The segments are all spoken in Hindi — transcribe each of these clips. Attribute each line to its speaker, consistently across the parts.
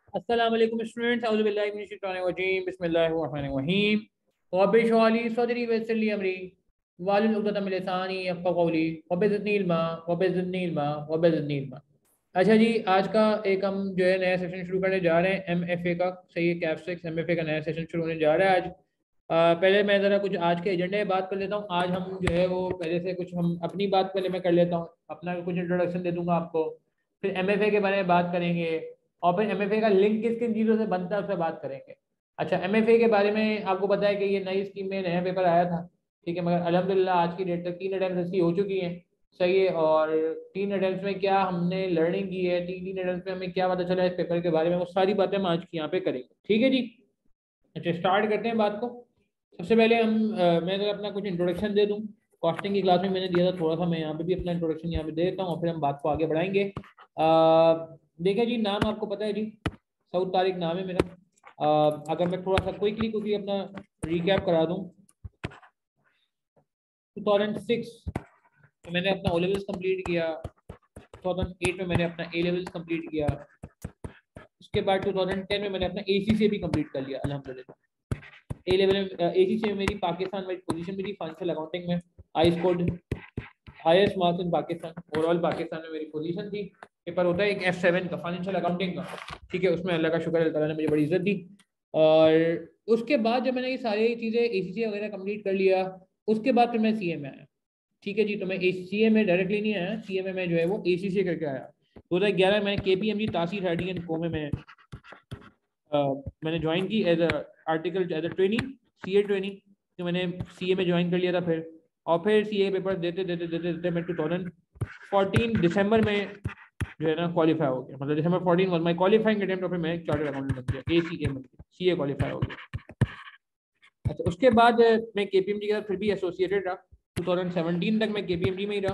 Speaker 1: अस्सलाम वालेकुम स्टूडेंट्स, औज़ु बिल्लाहि मिनश शैतानिर रजीम, बिस्मिल्लाहिर रहमानिर रहीम। रब्बि इश्रह ली सदरी वयस्सिर ली अमरी वाहलुल उक़दतम मिन लिसानी यफ़क़हू क़ौली रब्बि ज़िदनी इल्मा रब्बि ज़िदनी इल्मा रब्बि ज़िदनी इल्मा। अच्छा जी, आज का एक हम जो है नया सेशन शुरू करने जा रहे हैं एमएफए का। सही है, कैफ 6 एमएफए का नया सेशन शुरू होने जा रहा है आज। पहले मैं ज़रा कुछ आज के एजेंडे में बात कर लेता हूँ। आज हम जो है वो पहले से कुछ हम अपनी बात पहले मैं कर लेता हूँ, अपना कुछ इंट्रोडक्शन दे दूंगा आपको, फिर एमएफए के बारे में बात करेंगे और फिर एमएफए का लिंक किस किन चीज़ों से बनता है उस पर बात करेंगे। अच्छा, एमएफए के बारे में आपको पता है कि ये नई स्कीम में नया पेपर आया था, ठीक है, मगर अल्हम्दुलिल्लाह आज की डेट तक 3 अटैम्प्ट इसकी हो चुकी हैं। सही है, और 3 अटैम्प्ट में क्या हमने लर्निंग की है, तीन तीन अटैम्प्ट में हमें क्या पता चला है इस पेपर के बारे में, वो सारी बातें हम आज की यहाँ पे करेंगे। ठीक है जी। अच्छा, स्टार्ट करते हैं बात को। सबसे पहले मैं अगर अपना कुछ इंट्रोडक्शन दे दूं। कॉस्टिंग की क्लास में मैंने दिया था थोड़ा सा, मैं यहाँ पे भी अपना इंट्रोडक्शन यहाँ पे दे देता हूँ और फिर हम बात को आगे बढ़ाएंगे। देखिए जी, नाम आपको पता है जी, सऊद तारिक नाम है मेरा। अगर मैं थोड़ा सा क्विकली अपना रिकैप करा दूं, 2006 में मैंने अपना ओ लेवल्स कम्प्लीट किया, 2008 में मैंने अपना ए लेवल्स कम्प्लीट किया, उसके बाद 2010 में मैंने अपना ACCA भी कम्प्लीट कर लिया अल्हम्दुलिल्लाह। ए लेवल में ACCA में मेरी पाकिस्तान में पोजीशन भी थी, फाइनेंशियल अकाउंटिंग में। I scored highest marks in Pakistan, overall Pakistan में मेरी पोजीशन थी। पेपर होता है एक F7 का, फाइनेंशियल अकाउंटिंग का, ठीक है। उसमें अल्लाह का शुक्र, अल्लाह ताला ने मुझे बड़ी इज्जत दी। और उसके बाद जब मैंने ये सारी चीज़ें ACCA वगैरह कंप्लीट कर लिया, उसके बाद फिर मैं CA में आया। ठीक है जी, तो मैं CA में डायरेक्टली नहीं आया, CA में मैं जो है वो ACCA करके आया। 2011 में KPMG तासीर हैडी एंड को में मैंने ज्वाइन की as article as a training, CA training. तो मैंने CA में ज्वाइन कर लिया था फिर, और फिर CA पेपर देते देते देते देते मैं 2014 दिसंबर में जो है ना क्वालिफाई हो गया। मतलब दिसंबर 14 वाज माय क्वालिफाइंग अटेम्प्ट, और फिर मैं चार्टर्ड अकाउंटेंट बन गया, ACA में CA क्वालिफाई हो गया। अच्छा, उसके बाद मैं KPMG के साथ फिर भी एसोसिएटेड रहा, 2017 तक मैं KPMG में ही रहा।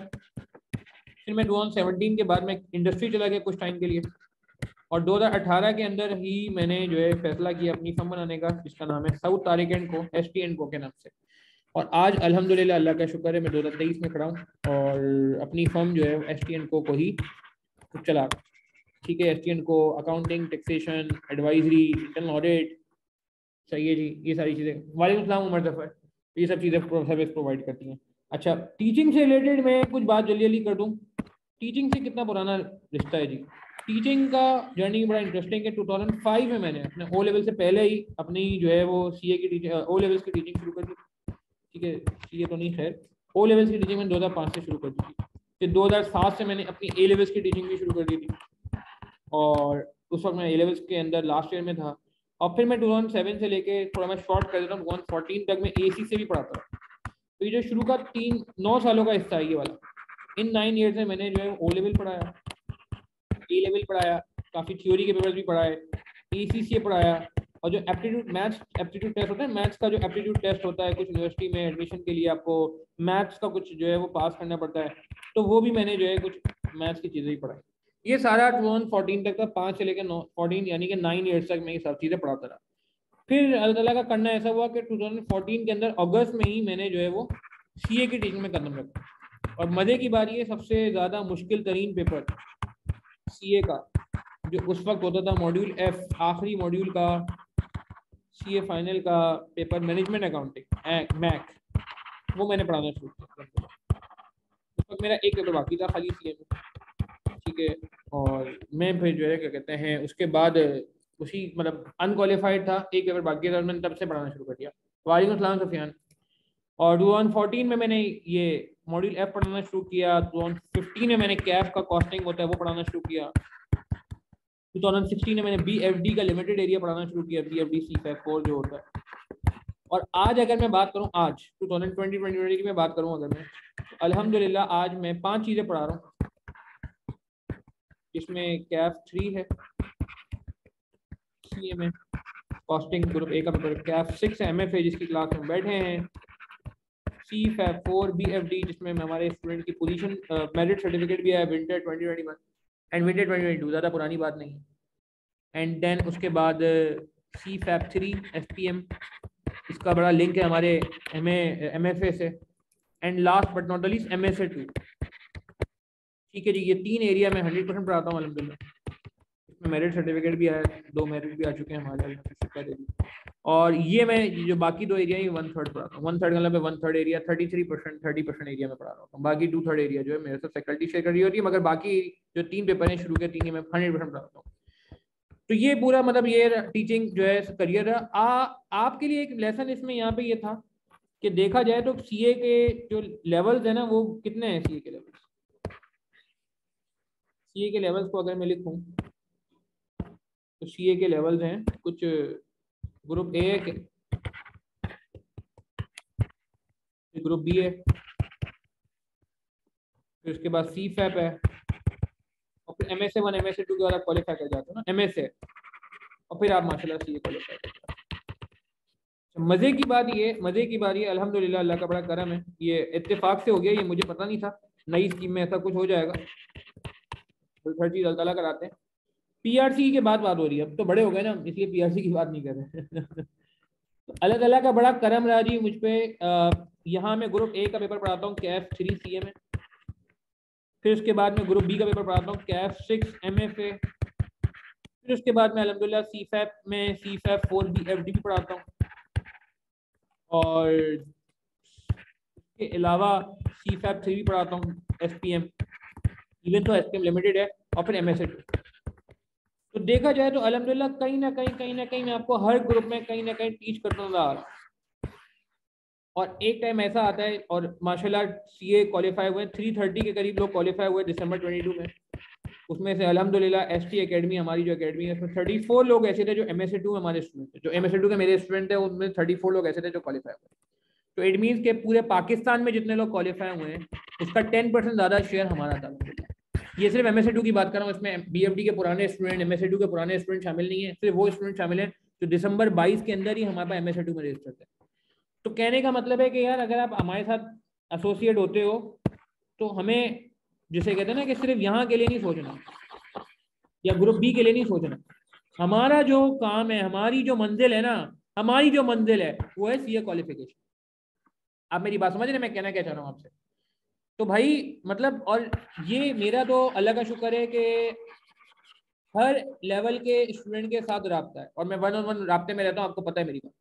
Speaker 1: फिर मैं 2017 के बाद मैं इंडस्ट्री चला गया कुछ टाइम के लिए, और 2018 के अंदर ही मैंने जो है फैसला किया अपनी फर्म बनाने का, जिसका नाम है सऊद तारिक एंड को, ST एंड को के नाम से। और आज अल्हम्दुलिल्लाह अल्लाह का शुक्र है मैं 2023 में खड़ा हूँ और अपनी फर्म जो है ST एंड को ही चला रहा हूँ। ठीक है, ST एंड को accounting, taxation, advisory, internal audit, सही है जी, ये सारी चीज़ें। वालेकुम सलाम उमर जफर, ये सब चीज़ें सर्विस प्रोवाइड करती हैं। अच्छा, टीचिंग से रिलेटेड मैं कुछ बात जल्दी जल्दी कर दूँ। टीचिंग से कितना पुराना रिश्ता है जी। टीचिंग का जर्नी बड़ा इंटरेस्टिंग है। 2005 में मैंने अपने ओ लेवल से पहले ही अपनी जो है वो CA की टीचिंग, ओ लेवल्स की टीचिंग शुरू कर दी। ठीक है, CA तो नहीं, खैर ओ लेवल्स की टीचिंग मैंने 2005 से शुरू कर दी थी। फिर 2007 से मैंने अपनी A लेवल्स की टीचिंग भी शुरू कर दी थी, और उस वक्त मैं A लेवल्स के अंदर लास्ट ईयर में था। और फिर मैं 2007 से लेके थोड़ा मैं शॉर्ट कर देता हूँ, 2014 तक मैं AC से भी पढ़ाता था। तो ये जो शुरू का 9 सालों का हिस्सा है ये वाला, इन 9 ईयर्स में मैंने जो है ओ लेवल पढ़ाया, A लेवल पढ़ाया, काफ़ी थ्योरी के पेपर्स भी पढ़ाए, ACCA पढ़ाया, और जो एप्टीट्यूड मैथ्स एप्टीट्यूड टेस्ट होता है, मैथ्स का जो एप्टीट्यूड टेस्ट होता है कुछ यूनिवर्सिटी में एडमिशन के लिए, आपको मैथ्स का कुछ जो है वो पास करना पड़ता है, तो वो भी मैंने जो है कुछ मैथ्स की चीज़ें ही पढ़ाई। ये सारा 2014 तक था, 5 से लेकर 14 यानी कि 9 ईयर्स तक मैं ये सब चीज़ें पढ़ाता रहा। फिर अल्लाह ताला का करना ऐसा हुआ कि 2014 के अंदर अगस्त में ही मैंने जो है वो CA की टीचिंग में कदम रखा। और मज़े की बात ये, सबसे ज़्यादा मुश्किल तरीन पेपर CA का जो उस वक्त होता था, मॉड्यूल F, आखिरी मॉड्यूल का CA फाइनल का पेपर, मैनेजमेंट अकाउंटिंग मैक, वो मैंने पढ़ाना शुरू किया। उस वक्त मेरा एक पेपर बाकी था खाली CA में, ठीक है। और मैं फिर जो है क्या कहते हैं उसके बाद उसी मतलब अनक्वालिफाइड था, एक पेपर बाकी था, मैंने तब से पढ़ाना शुरू कर दिया। वालेकुम सलाम सुफियान। और 2014 में मैंने ये मॉड्यूल F पढ़ाना शुरू किया। 2015 में मैंने कैफ का कॉस्टिंग होता है वो पढ़ाना शुरू किया। 2016 में मैंने BFD का लिमिटेड एरिया पढ़ाना शुरू किया, BFD C-FAP4 जो होता है। और आज अगर मैं बात करूं, आज 2020 की मैं बात करूं अगर मैं, तो अल्हम्दुलिल्लाह आज मैं 5 चीज़ें पढ़ा रहा हूँ, जिसमें कैफ 3 है, CA में कॉस्टिंग ग्रुप A का पेपर, कैफ 6 है MFA जिसकी क्लास में बैठे हैं, C-FAP4 BFD जिसमें हमारे स्टूडेंट की पोजीशन मेरिट सर्टिफिकेट भी है, विंटर 2021 एंड विंटर 2022, ज़्यादा पुरानी बात नहीं है। एंड देन उसके बाद C-FAP3 FPM, इसका बड़ा लिंक है हमारे MFA से। And last but not the least MSA 2। ठीक है जी, ये 3 एरिया में 100% पढ़ाता हूँ अल्हम्दुलिल्लाह। मेरिट सर्टिफिकेट भी आया, 2 मेरिट भी आ चुके हैं हमारे, शुक्र है। और ये मैं जो बाकी 2 एरिया ही 1/3 पढ़ाता हूँ। 1/3 मतलब 1/3 एरिया 33%, 30% एरिया में पढ़ा रहा हूँ। बाकी 2/3 एरिया जो है मेरे साथ फैकल्टी शेयर कर रही होती है, मगर बाकी जो 3 पेपर हैं शुरू के 3 ही मैं 100% पढ़ाता हूँ। तो ये पूरा मतलब ये टीचिंग जो है करियर है। आपके लिए एक लेसन इसमें यहाँ पे ये था कि देखा जाए तो सीए के जो लेवल्स है ना वो कितने हैं। सीए के लेवल्स, सीए के लेवल्स को अगर मैं लिखूं तो सीए के लेवल्स हैं कुछ, ग्रुप ए है, ग्रुप बी है, फिर उसके बाद सी फैप है, और फिर MSA 1 MSA 2 के बाद आप क्वालिफाई कर जाते हो ना MSA, और फिर आप माशाल्लाह सीए क्वालिफाई कर जाते हो। मजे की बात ये अल्हम्दुलिल्लाह अल्लाह का बड़ा करम है, ये इत्तेफाक से हो गया, ये मुझे पता नहीं था नई स्कीम में ऐसा कुछ हो जाएगा। तो हर चीज़ अल्लाह ताला कराते हैं। पीआरसी की बात हो रही है, अब तो बड़े हो गए ना, इसलिए पीआरसी की बात नहीं कर रहे। तो अल्लाह ताला का बड़ा करम रहा जी मुझ पर। यहाँ मैं ग्रुप ए का पेपर पढ़ाता हूँ कैफ 3 सीए में, फिर उसके बाद में ग्रुप बी का पेपर पढ़ाता हूँ कैफ 6 MFA, फिर उसके बाद में अल्हम्दुलिल्लाह सी फैप में सी फैप 4 BFD भी पढ़ाता हूँ, और इसके अलावा सी फैप 3 भी पढ़ाता हूँ SPM, इवन तो SPM लिमिटेड है, और फिर MSA 2। तो देखा जाए तो अल्हम्दुलिल्लाह कहीं ना कहीं मैं आपको हर ग्रुप में कहीं ना कहीं टीच करता नजर आ रहा हूँ। और एक टाइम ऐसा आता है, और माशाल्लाह सीए क्वालिफाई हुए 330 के करीब लोग क्वालिफाई हुए दिसंबर 22 में। उसमें से अल्हम्दुलिल्लाह ST एकेडमी हमारी जो एकेडमी है उसमें 34 लोग ऐसे थे जो MSA 2 में हमारे स्टूडेंट थे। जो MSA 2 के मेरे स्टूडेंट थे उनमें 34 लोग ऐसे थे जो क्वालिफाई हुए। तो इट मीन्स के पूरे पाकिस्तान में जितने लोग क्वालिफाई हुए हैं उसका 10% ज़्यादा शेयर हमारा था। ये सिर्फ MSA 2 की बात कर रहा हूँ, इसमें BFD के पुराने स्टूडेंट, MSA 2 के पुराने स्टूडेंट शामिल नहीं है, सिर्फ वो स्टूडेंट शामिल हैं जो दिसंबर 22 के अंदर ही हमारे पास MSA 2 में रजिस्टर थे। तो कहने का मतलब है कि यार अगर आप हमारे साथ एसोसिएट होते हो तो हमें, जिसे कहते हैं ना कि सिर्फ यहाँ के लिए नहीं सोचना या ग्रुप बी के लिए नहीं सोचना, हमारा जो काम है, हमारी जो मंजिल है ना, हमारी जो मंजिल है वो है सीए क्वालिफिकेशन। आप मेरी बात समझ रहे हैं मैं कहना क्या चाह रहा हूँ आपसे। तो भाई मतलब, और ये मेरा तो अल्लाह का शुक्र है कि हर लेवल के स्टूडेंट के साथ रब्ता है, और मैं 1-on-1 राब्ते में रहता हूँ, आपको पता है मेरी बात।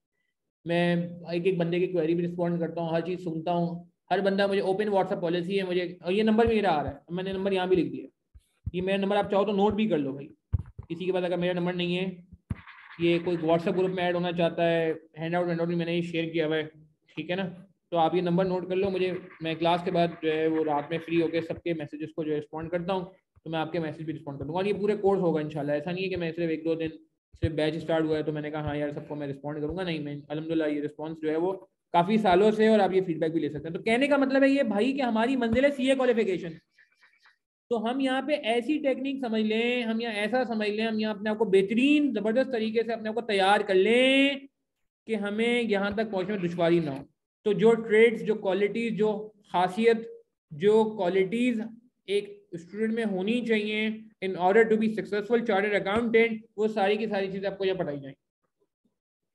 Speaker 1: मैं एक एक बंदे की क्वेरी भी रिस्पॉन्ड करता हूँ, हर चीज़ सुनता हूँ। हर बंदा मुझे ओपन व्हाट्सएप पॉलिसी है मुझे, और ये नंबर मेरा आ रहा है, मैंने नंबर यहाँ भी लिख दिया, ये मेरा नंबर आप चाहो तो नोट भी कर लो भाई। किसी के पास अगर मेरा नंबर नहीं है, ये कोई व्हाट्सएप ग्रुप में ऐड होना चाहता है, हैंड आउट भी मैंने ये शेयर किया हुआ है, ठीक है ना, तो आप ये नंबर नोट कर लो मुझे। मैं क्लास के बाद जो है वो रात में फ्री होकर सबके मैसेजेस को जो है रिस्पॉन्ड करता हूँ, तो मैं आपके मैसेज भी रिस्पॉन्ड कर दूँगा। और ये पूरे कोर्स होगा इंशाल्लाह, ऐसा नहीं है कि मैं सिर्फ 1-2 दिन सिर्फ बैच स्टार्ट हुआ है तो मैंने कहा हाँ यार सबको मैं रिस्पॉन्ड करूँगा, नहीं, मैं अल्हम्दुलिल्लाह ये रिस्पॉन्स जो है वो काफ़ी सालों से, और आप ये फीडबैक भी ले सकते हैं। तो कहने का मतलब है ये भाई कि हमारी मंजिल है सीए क्वालिफिकेशन। तो हम यहाँ पे ऐसी टेक्निक समझ लें, हम यहाँ ऐसा समझ लें, हम यहाँ अपने आप को बेहतरीन ज़बरदस्त तरीके से अपने आप को तैयार कर लें कि हमें यहाँ तक पहुँचने में दुश्वारी ना हो। तो जो ट्रेड्स, जो क्वालिटीज़, जो खासियत, जो क्वालिटीज़ एक स्टूडेंट में होनी चाहिए in order to be successful chartered accountant, वो सारी की सारी चीज़ें आपको यहाँ पढ़ाई जाएंगी,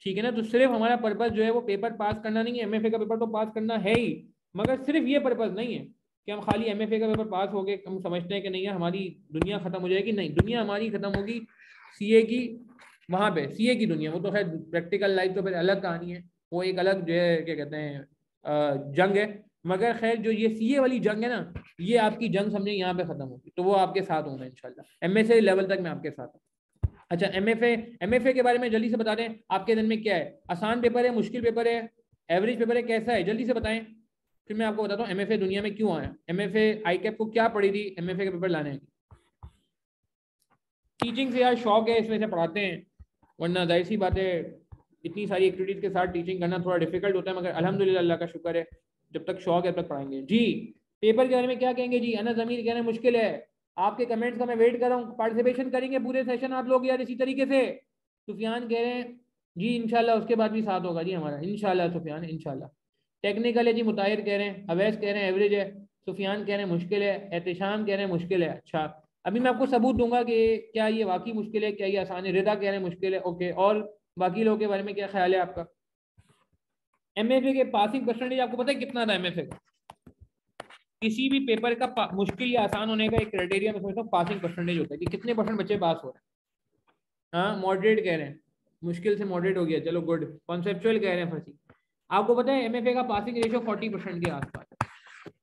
Speaker 1: ठीक है ना। तो सिर्फ हमारा पर्पज़ जो है वो पेपर पास करना नहीं है, MFA का पेपर तो पास करना है ही, मगर सिर्फ ये पर्पज़ नहीं है कि हम खाली MFA का पेपर पास हो गए, हम समझते हैं कि नहीं है हमारी दुनिया ख़त्म हो जाएगी। नहीं, दुनिया हमारी ख़त्म होगी सीए की, वहाँ पे सीए की दुनिया, वो तो खैर प्रैक्टिकल लाइफ तो फिर अलग कहानी है, वो एक अलग जो है क्या कहते हैं जंग है। मगर खैर जो ये सीए वाली जंग है ना, ये आपकी जंग समझे यहाँ पे ख़त्म होगी, तो वो आपके साथ होगा इंशाल्लाह। MSA लेवल तक मैं आपके साथ हूँ। अच्छा, MFA के बारे में जल्दी से बता दें, आपके दिन में क्या है, आसान पेपर है, मुश्किल पेपर है, एवरेज पेपर है, कैसा है, जल्दी से बताएं, फिर मैं आपको बताता हूँ MFA दुनिया में क्यों आया, MFA ICAP को क्या पड़ी थी MFA का पेपर लाने की। टीचिंग से यार शौक है, इसमें से पढ़ाते हैं, वरना जाहिर सी बात है इतनी सारी एक्टिविटीज़ के साथ टीचिंग करना थोड़ा डिफिकल्ट होता है, मगर अल्हम्दुलिल्लाह अल्लाह का शुक्र है, जब तक शौक है तब तक पढ़ाएंगे जी। पेपर के बारे में क्या कहेंगे जी, अना ज़मीर कहना मुश्किल है, आपके कमेंट्स का मैं वेट कर रहा हूँ, पार्टिसिपेशन करेंगे पूरे सेशन आप लोग यार इसी तरीके से। सुफियान कह रहे हैं जी इंशाल्लाह उसके बाद भी साथ होगा जी हमारा, इंशाल्लाह सुफियान इंशाल्लाह। टेक्निकल है जी, मुताहिर कह रहे हैं, अवैस कह रहे हैं एवरेज है, सुफियान कह रहे हैं मुश्किल है, एहतिशाम कह रहे हैं मुश्किल है। अच्छा, अभी मैं आपको सबूत दूंगा कि क्या ये वाकई मुश्किल है, क्या ये आसान है। रिदा कह रहे हैं मुश्किल है, ओके, और बाकी लोगों के बारे में क्या ख्याल है आपका। MFA के पासिंग परसेंटेज आपको पता है कितना था MFA का, किसी भी पेपर का मुश्किल या आसान होने का एक क्राइटेरिया मैं समझता हूँ पासिंग परसेंटेज होता है कि कितने % बच्चे पास हो रहे हैं। हाँ मॉडरेट कह रहे हैं, मुश्किल से मॉडरेट हो गया, चलो गुड। कॉन्सेप्चुअल कह रहे हैं फंसी। आपको पता है एमएफए का पासिंग रेशियो 40% के आसपास,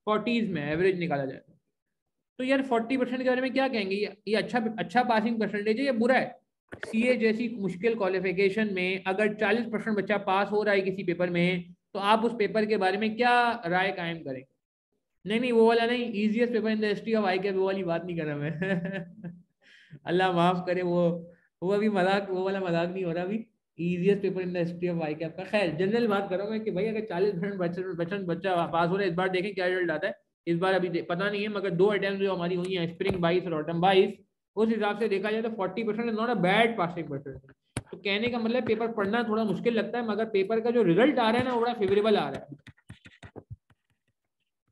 Speaker 1: 40s में एवरेज निकाला जाए तो यार 40% के बारे में क्या कहेंगे? ये अच्छा पासिंग परसेंटेज है या बुरा है? सीए जैसी मुश्किल क्वालिफिकेशन में अगर 40% बच्चा पास हो रहा है किसी पेपर में, तो आप उस पेपर के बारे में क्या राय कायम करें? नहीं नहीं, वो वाला नहीं, easiest paper in the history of I cap, वो वाली बात नहीं कर रहा मैं अल्लाह माफ करे, वो अभी मजाक, वो वाला मजाक नहीं हो रहा अभी। Easiest paper in the history of I cap का, खैर जनरल बात कर रहा हूँ मैं कि भाई अगर 40% बच्चा पास हो रहा है, इस बार देखें क्या रिजल्ट आता है। इस बार अभी पता नहीं है, मगर 2 अटेम्प्ट जो हमारी हुई हैं, स्प्रिंग 22 और ऑटम 22, उस हिसाब से देखा जाए तो 40% is not a bad passing percentage. तो कहने का मतलब पेपर पढ़ना थोड़ा मुश्किल लगता है, मगर पेपर का जो रिजल्ट आ रहा है ना, वो बड़ा फेवरेबल आ रहा है।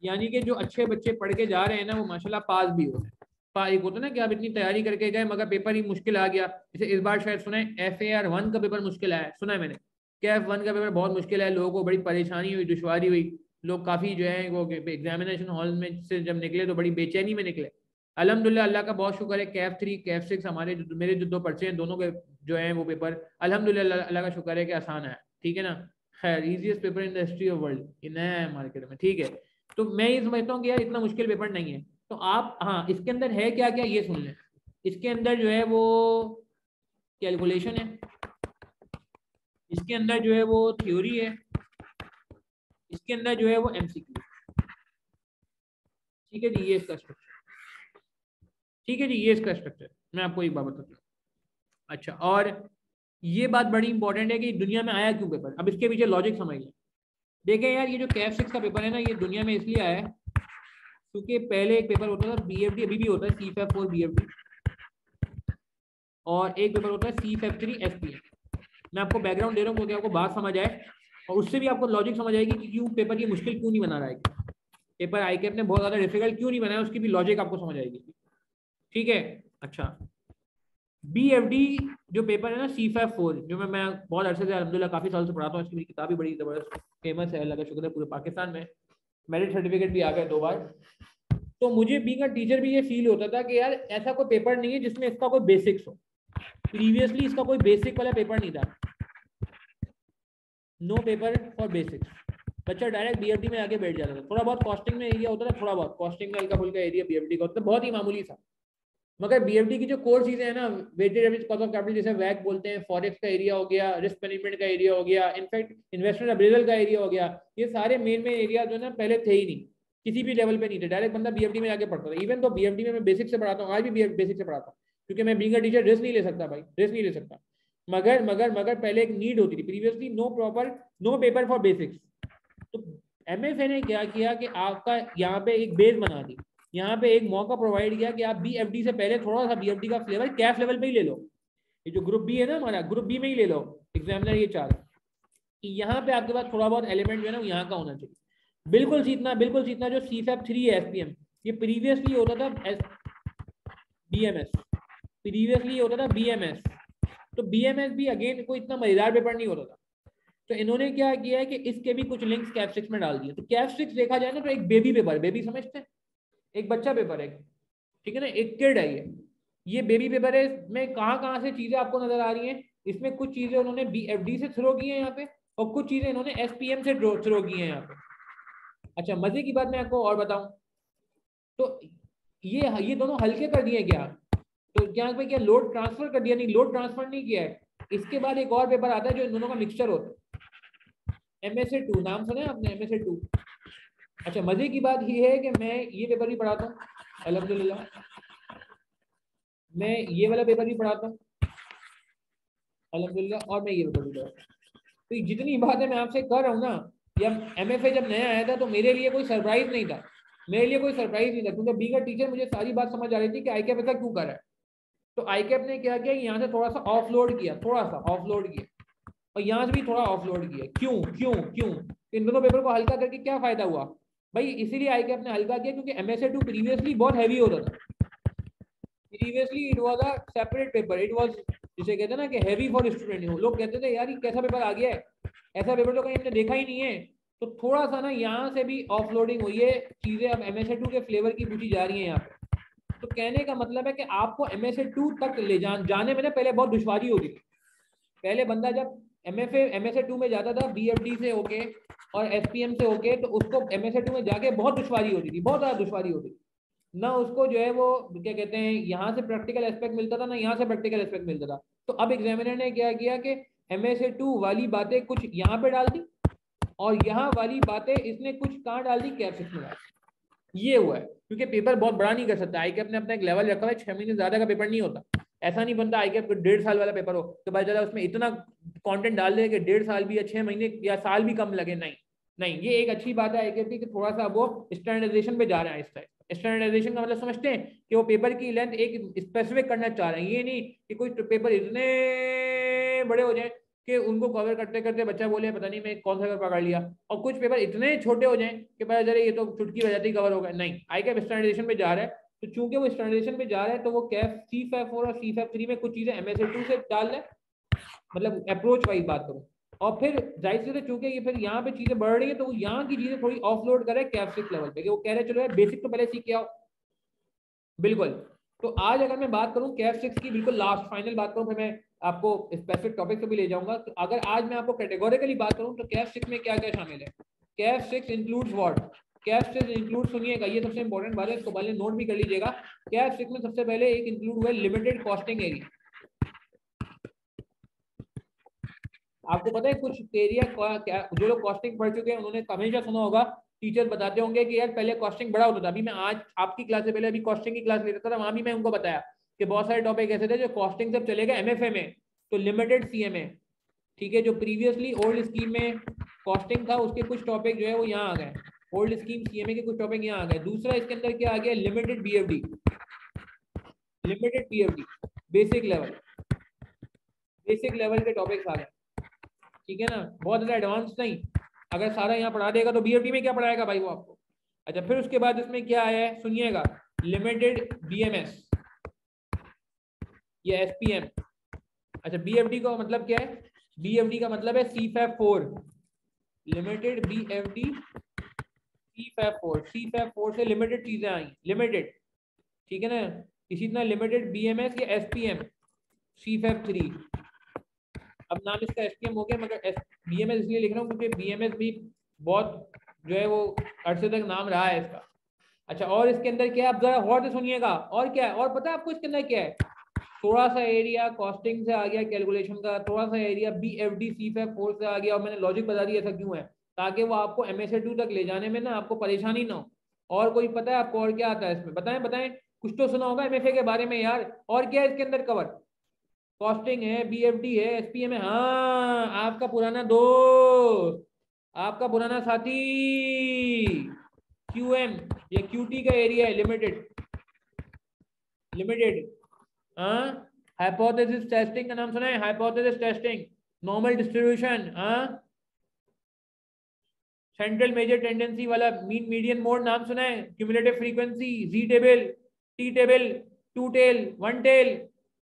Speaker 1: यानी कि जो अच्छे बच्चे पढ़ के जा रहे हैं ना, वो माशाल्लाह पास भी हो रहे हैं। एक होता है ना कि आप इतनी तैयारी करके गए मगर पेपर ही मुश्किल आ गया। जैसे इस बार शायद सुना है FAR 1 का पेपर मुश्किल आया, सुना है मैंने कि F1 का पेपर बहुत मुश्किल है, लोगों को बड़ी परेशानी हुई, दुश्वारी हुई, लोग काफ़ी जो है वो एग्जामिनेशन हॉल में से जब निकले तो बड़ी बेचैनी में निकले। अल्हम्दुलिल्लाह, अल्लाह का बहुत शुक्र है, CAF 3 CAF 6 हमारे मेरे जो 2 पर्चे हैं, दोनों के जो है वो पेपर अल्हम्दुलिल्लाह अल्लाह का शुक्र है कि आसान है, ठीक है ना। खैर easiest paper in the history of world, ये नया है मार्केट में, ठीक है। तो मैं ये समझता हूँ कि यार इतना मुश्किल पेपर नहीं है। तो आप, हाँ, इसके अंदर है क्या क्या ये सुन लें। इसके अंदर जो है वो कैलकुलेशन है, इसके अंदर जो है वो थ्योरी है, इसके अंदर जो है वो MCQ, ठीक है जी, ये इसका स्ट्रक्चर, ठीक है जी, ये इसका स्ट्रक्चर मैं आपको एक बात बताता हूँ। अच्छा, और ये बात बड़ी इंपॉर्टेंट है कि दुनिया में आया क्यों पेपर, अब इसके पीछे लॉजिक समझ लें। देखें यार, ये जो CAF 6 का पेपर है ना, ये दुनिया में इसलिए आया है क्योंकि पहले एक पेपर होता था BFD, अभी भी होता है CFAP 4 BFD, और एक पेपर होता है CFAP 3 SPM। मैं आपको बैकग्राउंड दे रहा हूँ क्योंकि आपको बात समझ आए और उससे भी आपको लॉजिक समझ आएगी कि क्यों पेपर की मुश्किल क्यों नहीं बना रहा है, पेपर ICAP ने बहुत ज़्यादा डिफिकल्ट क्यों नहीं बनाया, उसकी भी लॉजिक आपको समझ आएगी, ठीक है। अच्छा, BFD जो पेपर है ना, CFAP 4, जो मैं बहुत अरसे से अल्हम्दुलिल्लाह काफ़ी साल से पढ़ाता हूँ, इसकी मेरी किताब भी बड़ी ज़बरदस्त फेमस है, अल्लाह का शुक्र है पूरे पाकिस्तान में, मेरिट सर्टिफिकेट भी आ गया 2 बार। तो मुझे बीइंग अ टीचर भी ये फील होता था कि यार ऐसा कोई पेपर नहीं है जिसमें इसका कोई बेसिक्स हो। प्रीवियसली इसका कोई बेसिक वाला पेपर नहीं था, नो पेपर फॉर बेसिक्स, बच्चा डायरेक्ट BFD में आके बैठ जाता था। थोड़ा बहुत कॉस्टिंग में एरिया होता था, थोड़ा बहुत कॉस्टिंग में हल्का फुल्का एरिया BFD का होता था, बहुत ही मामूली था। मगर BFD की जो कोर चीजें हैं ना, weighted average cost of capital जैसे वैक बोलते हैं, फॉरेक्स का एरिया हो गया, रिस्क मैनेजमेंट का एरिया हो गया, इनफैक्ट इन्वेस्टमेंट अप्रेजल का एरिया हो गया, ये सारे मेन एरिया जो है ना पहले थे ही नहीं, किसी भी लेवल पे नहीं थे, डायरेक्ट बंदा BFD में जाके पढ़ता था। इवन तो BFD में मैं बेसिक से पढ़ाता हूँ, आज भी बेसिक से पढ़ाता हूँ, क्योंकि मैं बीइंग अ टीचर रिस्क नहीं ले सकता भाई, रिस्क नहीं ले सकता। मगर पहले एक नीड होती थी, previously no paper for basics. तो MFA ने क्या किया कि आपका यहाँ पे एक बेस बना दी, यहाँ पे एक मौका प्रोवाइड किया कि आप BFD से पहले थोड़ा सा BFD का फ्लेवर कैफ लेवल पे ही ले लो। ये जो ग्रुप बी है ना हमारा, ग्रुप बी में ही ले लो, एग्जामिनर ये चाह कि यहाँ पे आपके पास थोड़ा बहुत एलिमेंट जो है ना वो यहाँ का होना चाहिए। बिल्कुल सीखना जो CFAP 3 है SPM, ये प्रीवियसली होता था BMS, प्रीवियसली होता था BMS। तो BMS भी अगेन कोई इतना मजेदार पेपर नहीं होता था। तो इन्होंने क्या किया है कि इसके भी कुछ लिंक्स CAF 6 में डाल दिए। तो CAF 6 देखा जाए ना तो एक बेबी पेपर, बेबी समझते हैं, एक बच्चा पेपर है, ठीक है ना, एक किड है ये बेबी पेपर है। इसमें कहाँ से चीजें आपको नजर आ रही हैं, इसमें कुछ चीजें उन्होंने BFD से थ्रो की है यहाँ पे, और कुछ चीजें इन्होंने SPM से थ्रो की है यहाँ पे। अच्छा, मजे की बात मैं आपको और बताऊं, तो ये दोनों हल्के कर दिए क्या, तो यहाँ पे क्या लोड ट्रांसफर कर दिया? नहीं, लोड ट्रांसफर नहीं किया है। इसके बाद एक और पेपर आता है जो इन दोनों का मिक्सचर होता है, MSA 2, नाम सुना है आपने MSA 2? अच्छा, मजे की बात ये है कि मैं ये पेपर भी पढ़ाता हूँ अल्हम्दुलिल्लाह, मैं ये वाला पेपर भी पढ़ाता हूँ अल्हम्दुलिल्लाह, और मैं ये पेपर भी पढ़ाता हूँ। तो जितनी बातें मैं आपसे कर रहा हूँ ना, या MFA जब नया आया था तो मेरे लिए कोई सरप्राइज नहीं था, मेरे लिए कोई सरप्राइज नहीं था, क्योंकि बीइंग अ टीचर मुझे सारी बात समझ आ रही थी कि ICAP ऐसा क्यों कर रहा है। तो ICAP ने क्या किया, यहाँ से थोड़ा सा ऑफलोड किया, और यहाँ से भी थोड़ा ऑफलोड किया। क्यों क्यों क्यों इन दोनों पेपर को हल्का करके क्या फायदा हुआ भाई? इसीलिए ICAP ने हल्का किया क्योंकि MSA 2 प्रीवियसली बहुत हैवी होता था। Previously it was a separate paper, it was, जिसे कहते हैं ना कि हैवी फॉर स्टूडेंट। लोग कहते थे यार ये कैसा पेपर आ गया है, ऐसा पेपर तो कहीं हमने देखा ही नहीं है। तो थोड़ा सा ना यहाँ से भी ऑफलोडिंग हुई है, चीजें अब MSA 2 के फ्लेवर की पूछी जा रही है यहाँ पे। तो कहने का मतलब है कि आपको MSA2 तक ले जाने में ना पहले बहुत दुश्वारी होती थी। पहले बंदा जब MSA2 में जाता था BFD से होके और SPM से होके, तो उसको MSA2 में जाके बहुत दुश्वारी होती थी, बहुत ज़्यादा दुश्वारी होती थी ना। उसको जो है वो क्या कहते हैं, यहाँ से प्रैक्टिकल एस्पेक्ट मिलता था ना, यहाँ से प्रैक्टिकल एस्पेक्ट मिलता था। तो अब एग्जामिनर ने क्या किया कि MSA2 वाली बातें कुछ यहाँ पे डाल दी और यहाँ वाली बातें इसने कुछ कहाँ डाल दी, कैप 6 में डाल दी। ये हुआ है, क्योंकि पेपर बहुत बड़ा नहीं कर सकता। आईकैप ने अपना एक लेवल रखा है, 6 महीने ज्यादा का पेपर नहीं होता। ऐसा नहीं बनता आईकैप 1.5 साल वाला पेपर हो तो भाई ज्यादा उसमें इतना कंटेंट डाल दे कि 1.5 साल भी या 6 महीने या साल भी कम लगे। नहीं नहीं, ये एक अच्छी बात है आईकैप की कि थोड़ा सा वो स्टैंडर्डाइजेशन पे जा रहे हैं इस टाइप। स्टैंडर्डाइजेशन का मतलब समझते हैं कि वो पेपर की लेंथ एक स्पेसिफिक करना चाह रहे हैं। ये नहीं कि कोई पेपर इतने बड़े हो जाए कि उनको कवर करते करते बच्चा बोले पता नहीं मैं कौन सा पेपर पकड़ लिया, और कुछ पेपर इतने छोटे हो जाएं कि पता चले ये तो चुटकी बजाते ही कवर हो गया। नहीं, आईकैप स्टैंडर्डाइजेशन पे जा रहा है, तो चूंकि वो स्टैंडर्डाइजेशन पे जा रहा है तो वो कैफ C54 और C53 में कुछ चीजें MSA2 से डाल रहे, मतलब अप्रोच वाइज बात करूं। और फिर जाहिर सी चूंकि ये फिर यहाँ पे चीजें बढ़ रही है तो यहाँ की चीजें थोड़ी ऑफलोड करे कैफ 6 लेवल पे, कि वो कह रहे चलो यार बेसिक तो पहले सीख के आओ। बिल्कुल। तो आज अगर मैं बात करूं कैफ 6 की, बिल्कुल लास्ट फाइनल बात करूं, फिर मैं आपको स्पेसिफिक टॉपिक पे भी ले जाऊंगा। तो अगर आज मैं आपको कैटेगोरिकली बात करूं तो कैफ 6 में क्या क्या शामिल है। Kaif 6 includes what, Kaif 6 include, सुनिएगा ये सबसे इंपॉर्टेंट बात है, इसको पहले नोट भी कर लीजिएगा। कैफ 6 में सबसे पहले एक इंक्लूड हुआ लिमिटेड कॉस्टिंग एरिया। आपको पता है कुछ एरिया क्या, जो लोग कॉस्टिंग पढ़ चुके हैं उन्होंने हमेशा सुना होगा, टीचर बताते होंगे कि यार पहले कॉस्टिंग बड़ा होता था। अभी मैं आज आपकी क्लास से पहले अभी कॉस्टिंग की क्लास लेता था, वहां भी मैं उनको बताया कि बहुत सारे टॉपिक ऐसे थे जो कॉस्टिंग सब चले गए MFA में, तो लिमिटेड CMA। ठीक है, जो प्रीवियसली ओल्ड स्कीम में कॉस्टिंग था उसके कुछ टॉपिक जो है वो यहाँ आ गए, ओल्ड स्कीम CMA के कुछ टॉपिक यहाँ आ गए। दूसरा इसके अंदर क्या आ गया, limited BFD, limited BFD basic level के टॉपिक्स आ गए। ठीक है ना, बहुत ज्यादा एडवांस नहीं। अगर सारा यहाँ पढ़ा देगा तो BFD में क्या पढ़ाएगा भाई वो आपको। अच्छा, फिर उसके बाद इसमें क्या आया है सुनिएगा, लिमिटेड BMS या SPM। अच्छा, BFD का मतलब क्या है, BFD का मतलब है C54, लिमिटेड BFD C54 से लिमिटेड चीजें आई, लिमिटेड। ठीक है ना, इसी तरह लिमिटेड BMS या SPM C53। अब नाम इसका SPM हो गया, मगर BMS इसलिए लिख रहा हूँ क्योंकि BMS भी बहुत जो है वो अरसे तक नाम रहा है इसका। अच्छा, और इसके अंदर क्या है, आप जरा गौर से सुनिएगा, और क्या है, और पता है आपको इसके अंदर क्या है, थोड़ा सा एरिया कॉस्टिंग से आ गया, कैलकुलेशन का थोड़ा सा एरिया BFD C54 से आ गया, और मैंने लॉजिक बता दिया ऐसा क्यों है, ताकि वो आपको MSA2 तक ले जाने में ना आपको परेशानी ना हो। और कोई पता है आपको और क्या आता है इसमें, बताएं बताएं, कुछ तो सुना होगा MFA के बारे में यार। और क्या है इसके अंदर कवर, कॉस्टिंग है, BFD है, SPM है। हाँ, आपका पुराना दोस्त, आपका पुराना साथी QM या QT का एरिया है, लिमिटेड। हाँ, हाइपोथेसिस टेस्टिंग का नाम सुना है, हाइपोथेसिस टेस्टिंग, नॉर्मल डिस्ट्रीब्यूशन, हाँ, सेंट्रल मेजर टेंडेंसी वाला मीन मीडियन मोड नाम सुना है, cumulative frequency, Z table, T table, 2 tail, 1 tail,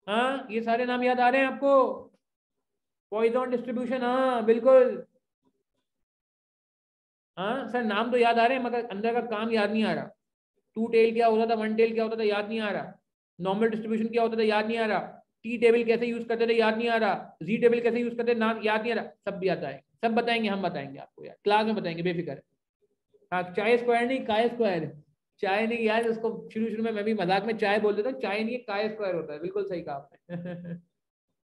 Speaker 1: हाँ, ये सारे नाम याद आ रहे हैं आपको। पॉइजन डिस्ट्रीब्यूशन, हाँ बिल्कुल। हाँ सर, नाम तो याद आ रहे हैं मगर अंदर का काम याद नहीं आ रहा। 2 टेल क्या होता था, 1 टेल क्या होता था, याद नहीं आ रहा। नॉर्मल डिस्ट्रीब्यूशन क्या होता था, याद नहीं आ रहा। T टेबल कैसे यूज करते थे, याद नहीं आ रहा। Z टेबल कैसे यूज करते थे, नाम याद नहीं आ रहा। सब भी याद आए, सब बताएंगे, हम बताएंगे आपको यार, क्लास में बताएंगे, बेफिक्र। हाँ, चाय स्क्वायर नहीं, काय स्क्वायर। चाय नहीं यार, उसको शुरू शुरू में मैं भी मजाक में चाय बोल देता हूँ, चाय नहीं है, काय स्क्वायर होता है, बिल्कुल सही कहा आपने।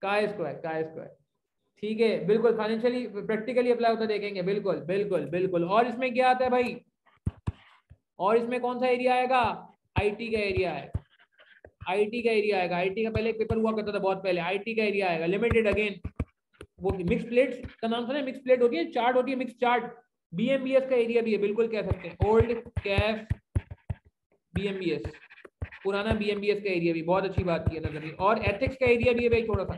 Speaker 1: Chi square, chi square. ठीक है, बिल्कुल फाइनेंशियली प्रैक्टिकली अप्लाई होता देखेंगे, बिल्कुल बिल्कुल बिल्कुल। और इसमें क्या आता है भाई, और इसमें कौन सा एरिया आएगा, IT का एरिया है, IT का एरिया आएगा। IT का पहले एक पेपर हुआ करता था बहुत पहले, IT का एरिया आएगा। लिमिटेड अगेन, वो मिक्स प्लेट का नाम सुना है, मिक्स प्लेट होती है, चार्ट होती है, मिक्स चार्ट। BMBS का एरिया भी है, बिल्कुल कह सकते हैं, ओल्ड कैफ BMBS, पुराना BMBS का एरिया भी, बहुत अच्छी बात की है नजर। और एथिक्स का एरिया भी है भाई, थोड़ा सा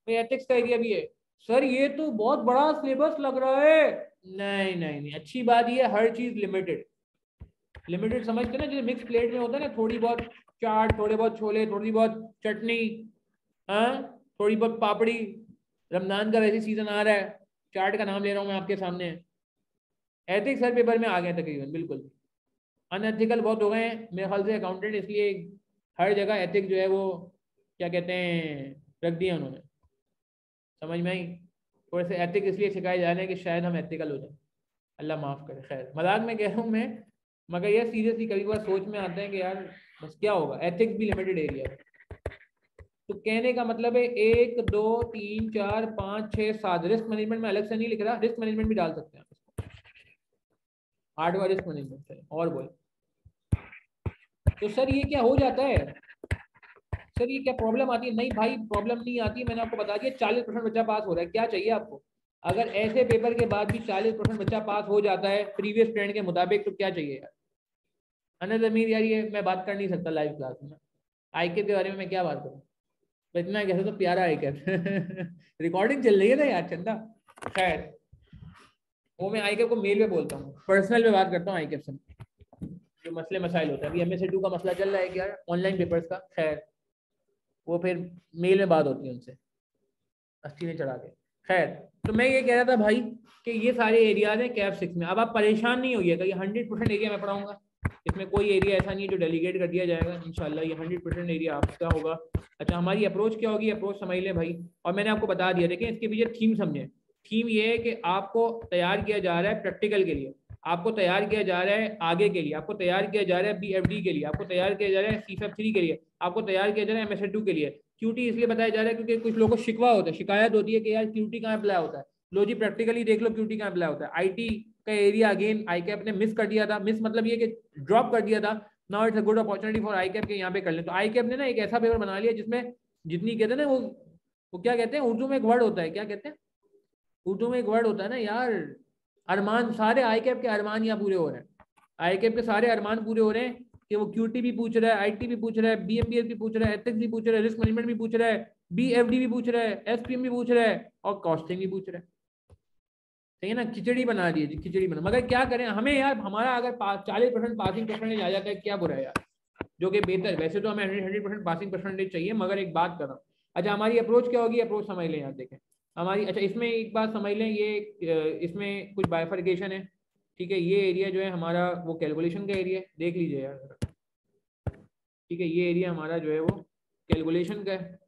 Speaker 1: भाई एथिक्स का एरिया भी है। सर ये तो बहुत बड़ा सिलेबस लग रहा है। नहीं नहीं नहीं, अच्छी बात ये हर चीज लिमिटेड, लिमिटेड समझते ना, जैसे मिक्स प्लेट में होता है ना, थोड़ी बहुत चाट, थोड़े बहुत छोले, थोड़ी बहुत चटनी, हाँ, थोड़ी बहुत पापड़ी। रमजान का वैसे सीजन आ रहा है, चाट का नाम ले रहा हूँ मैं आपके सामने। एथिक्स हर पेपर में आ गए तकरीबन, बिल्कुल। अनएथिकल बहुत हो गए हैं मेरे ख्याल से अकाउंटेंट, इसलिए हर जगह एथिक जो है वो क्या कहते हैं रख दिया उन्होंने, समझ में आई। थोड़े से एथिक इसलिए सिखाए जा रहे हैं कि शायद हम एथिकल हो जाए, अल्लाह माफ़ करे। खैर मजाक में कह रहा हूँ मैं, मगर ये सीरियसली कभी बार सोच में आते हैं कि यार बस क्या होगा, एथिक्स भी लिमिटेड एरिया है। तो कहने का मतलब है 1 2 3 4 5 6 7 रिस्क मैनेजमेंट में अलग से नहीं लिख रहा, रिस्क मैनेजमेंट भी डाल सकते हैं आप, 8वां रिस्क मैनेजमेंट है। और बोल तो सर ये क्या हो जाता है, सर ये क्या प्रॉब्लम आती है? नहीं भाई प्रॉब्लम नहीं आती, मैंने आपको बता दिया 40% बच्चा पास हो रहा है, क्या चाहिए आपको? अगर ऐसे पेपर के बाद भी 40% बच्चा पास हो जाता है प्रीवियस ट्रेंड के मुताबिक, तो क्या चाहिए यार? अनस अमीर यार ये मैं बात कर नहीं सकता लाइव क्लास में, आईकेप के बारे में मैं क्या बात करूँ, तो इतना कैसे तो प्यारा आईकेप रिकॉर्डिंग चल रही है ना यार चंदा। खैर वो मैं आईकेप को मेल पे बोलता हूँ, पर्सनल पे बात करता हूँ आईकेप से, जो मसले मसाइल होता है। अभी MSc2 का मसला चल रहा है क्या ऑनलाइन पेपर्स का, खैर वो फिर मेल में बात होती है उनसे अस्थि में चढ़ा के। खैर तो मैं ये कह रहा था भाई कि ये सारे एरियाज हैं कैप 6 में। अब आप परेशान नहीं होइएगा, ये 100% एरिया मैं पढ़ाऊंगा, इसमें कोई एरिया ऐसा नहीं है जो डेलीगेट कर दिया जाएगा, इंशाल्लाह ये 100% एरिया आपका होगा। अच्छा हमारी अप्रोच क्या होगी, अप्रोच समझ लें भाई, और मैंने आपको बता दिया, लेकिन इसके पीछे थीम समझें। थीम ये है कि आपको तैयार किया जा रहा है प्रैक्टिकल के लिए, आपको तैयार किया जा रहा है आगे के लिए, आपको तैयार किया जा रहा है BFD के लिए, आपको तैयार किया जा रहा है CFEP3 के लिए, आपको तैयार किया जा रहा है MSc2 के लिए। क्यूटी इसलिए बताया जा रहा है क्योंकि कुछ लोगों को शिकवा होता है, शिकायत होती है कि यार क्यूटी कहाँ अप्लाई होता है। लो जी प्रैक्टिकली देख लो क्यूटी कहाँ अप्लाई होता है। IT का एरिया अगेन आईकैप ने मिस कर दिया था, मिस मतलब ये कि ड्रॉप कर दिया था। Now it's a good opportunity for ICAP के यहाँ पे कर ले। तो आईकैप ने ना एक ऐसा पेपर बना लिया जिसमें जितनी कहते हैं ना वो क्या कहते हैं उर्दू में एक वर्ड होता है, क्या कहते हैं उर्दू में एक वर्ड होता है ना यार, अरमान, सारे आईकैप के अरमान यहाँ पूरे हो रहे हैं। आईकैप के सारे अरमान पूरे हो रहे हैं कि वो क्यूटी भी पूछ रहा है, IT भी पूछ रहा है, BMBS भी पूछ रहा है, एथिक्स भी पूछ रहा है, रिस्क मैनेजमेंट भी पूछ रहा है, BFD भी पूछ रहा है, SPM भी पूछ रहा है, और कॉस्टिंग भी पूछ रहा है। सही है ना, खिचड़ी बना दी है, खिचड़ी बना। मगर क्या करें हमें यार, हमारा अगर 40% पासिंग परसेंटेज आ जाता है क्या बुरा है यार, जो कि बेहतर, वैसे तो हमें 100% पासिंग परसेंटेज चाहिए, मगर एक बात कर रहा हूँ। अच्छा हमारी अप्रोच क्या होगी, अप्रोच समझ लें यार, देखें हमारी। अच्छा इसमें एक बात समझ लें, ये इसमें कुछ बाइफर्केशन है, ठीक है। ये एरिया जो है हमारा वो कैलकुलेशन का एरिया है, देख लीजिए यार, ठीक है। ये एरिया हमारा जो है वो कैलकुलेशन का है,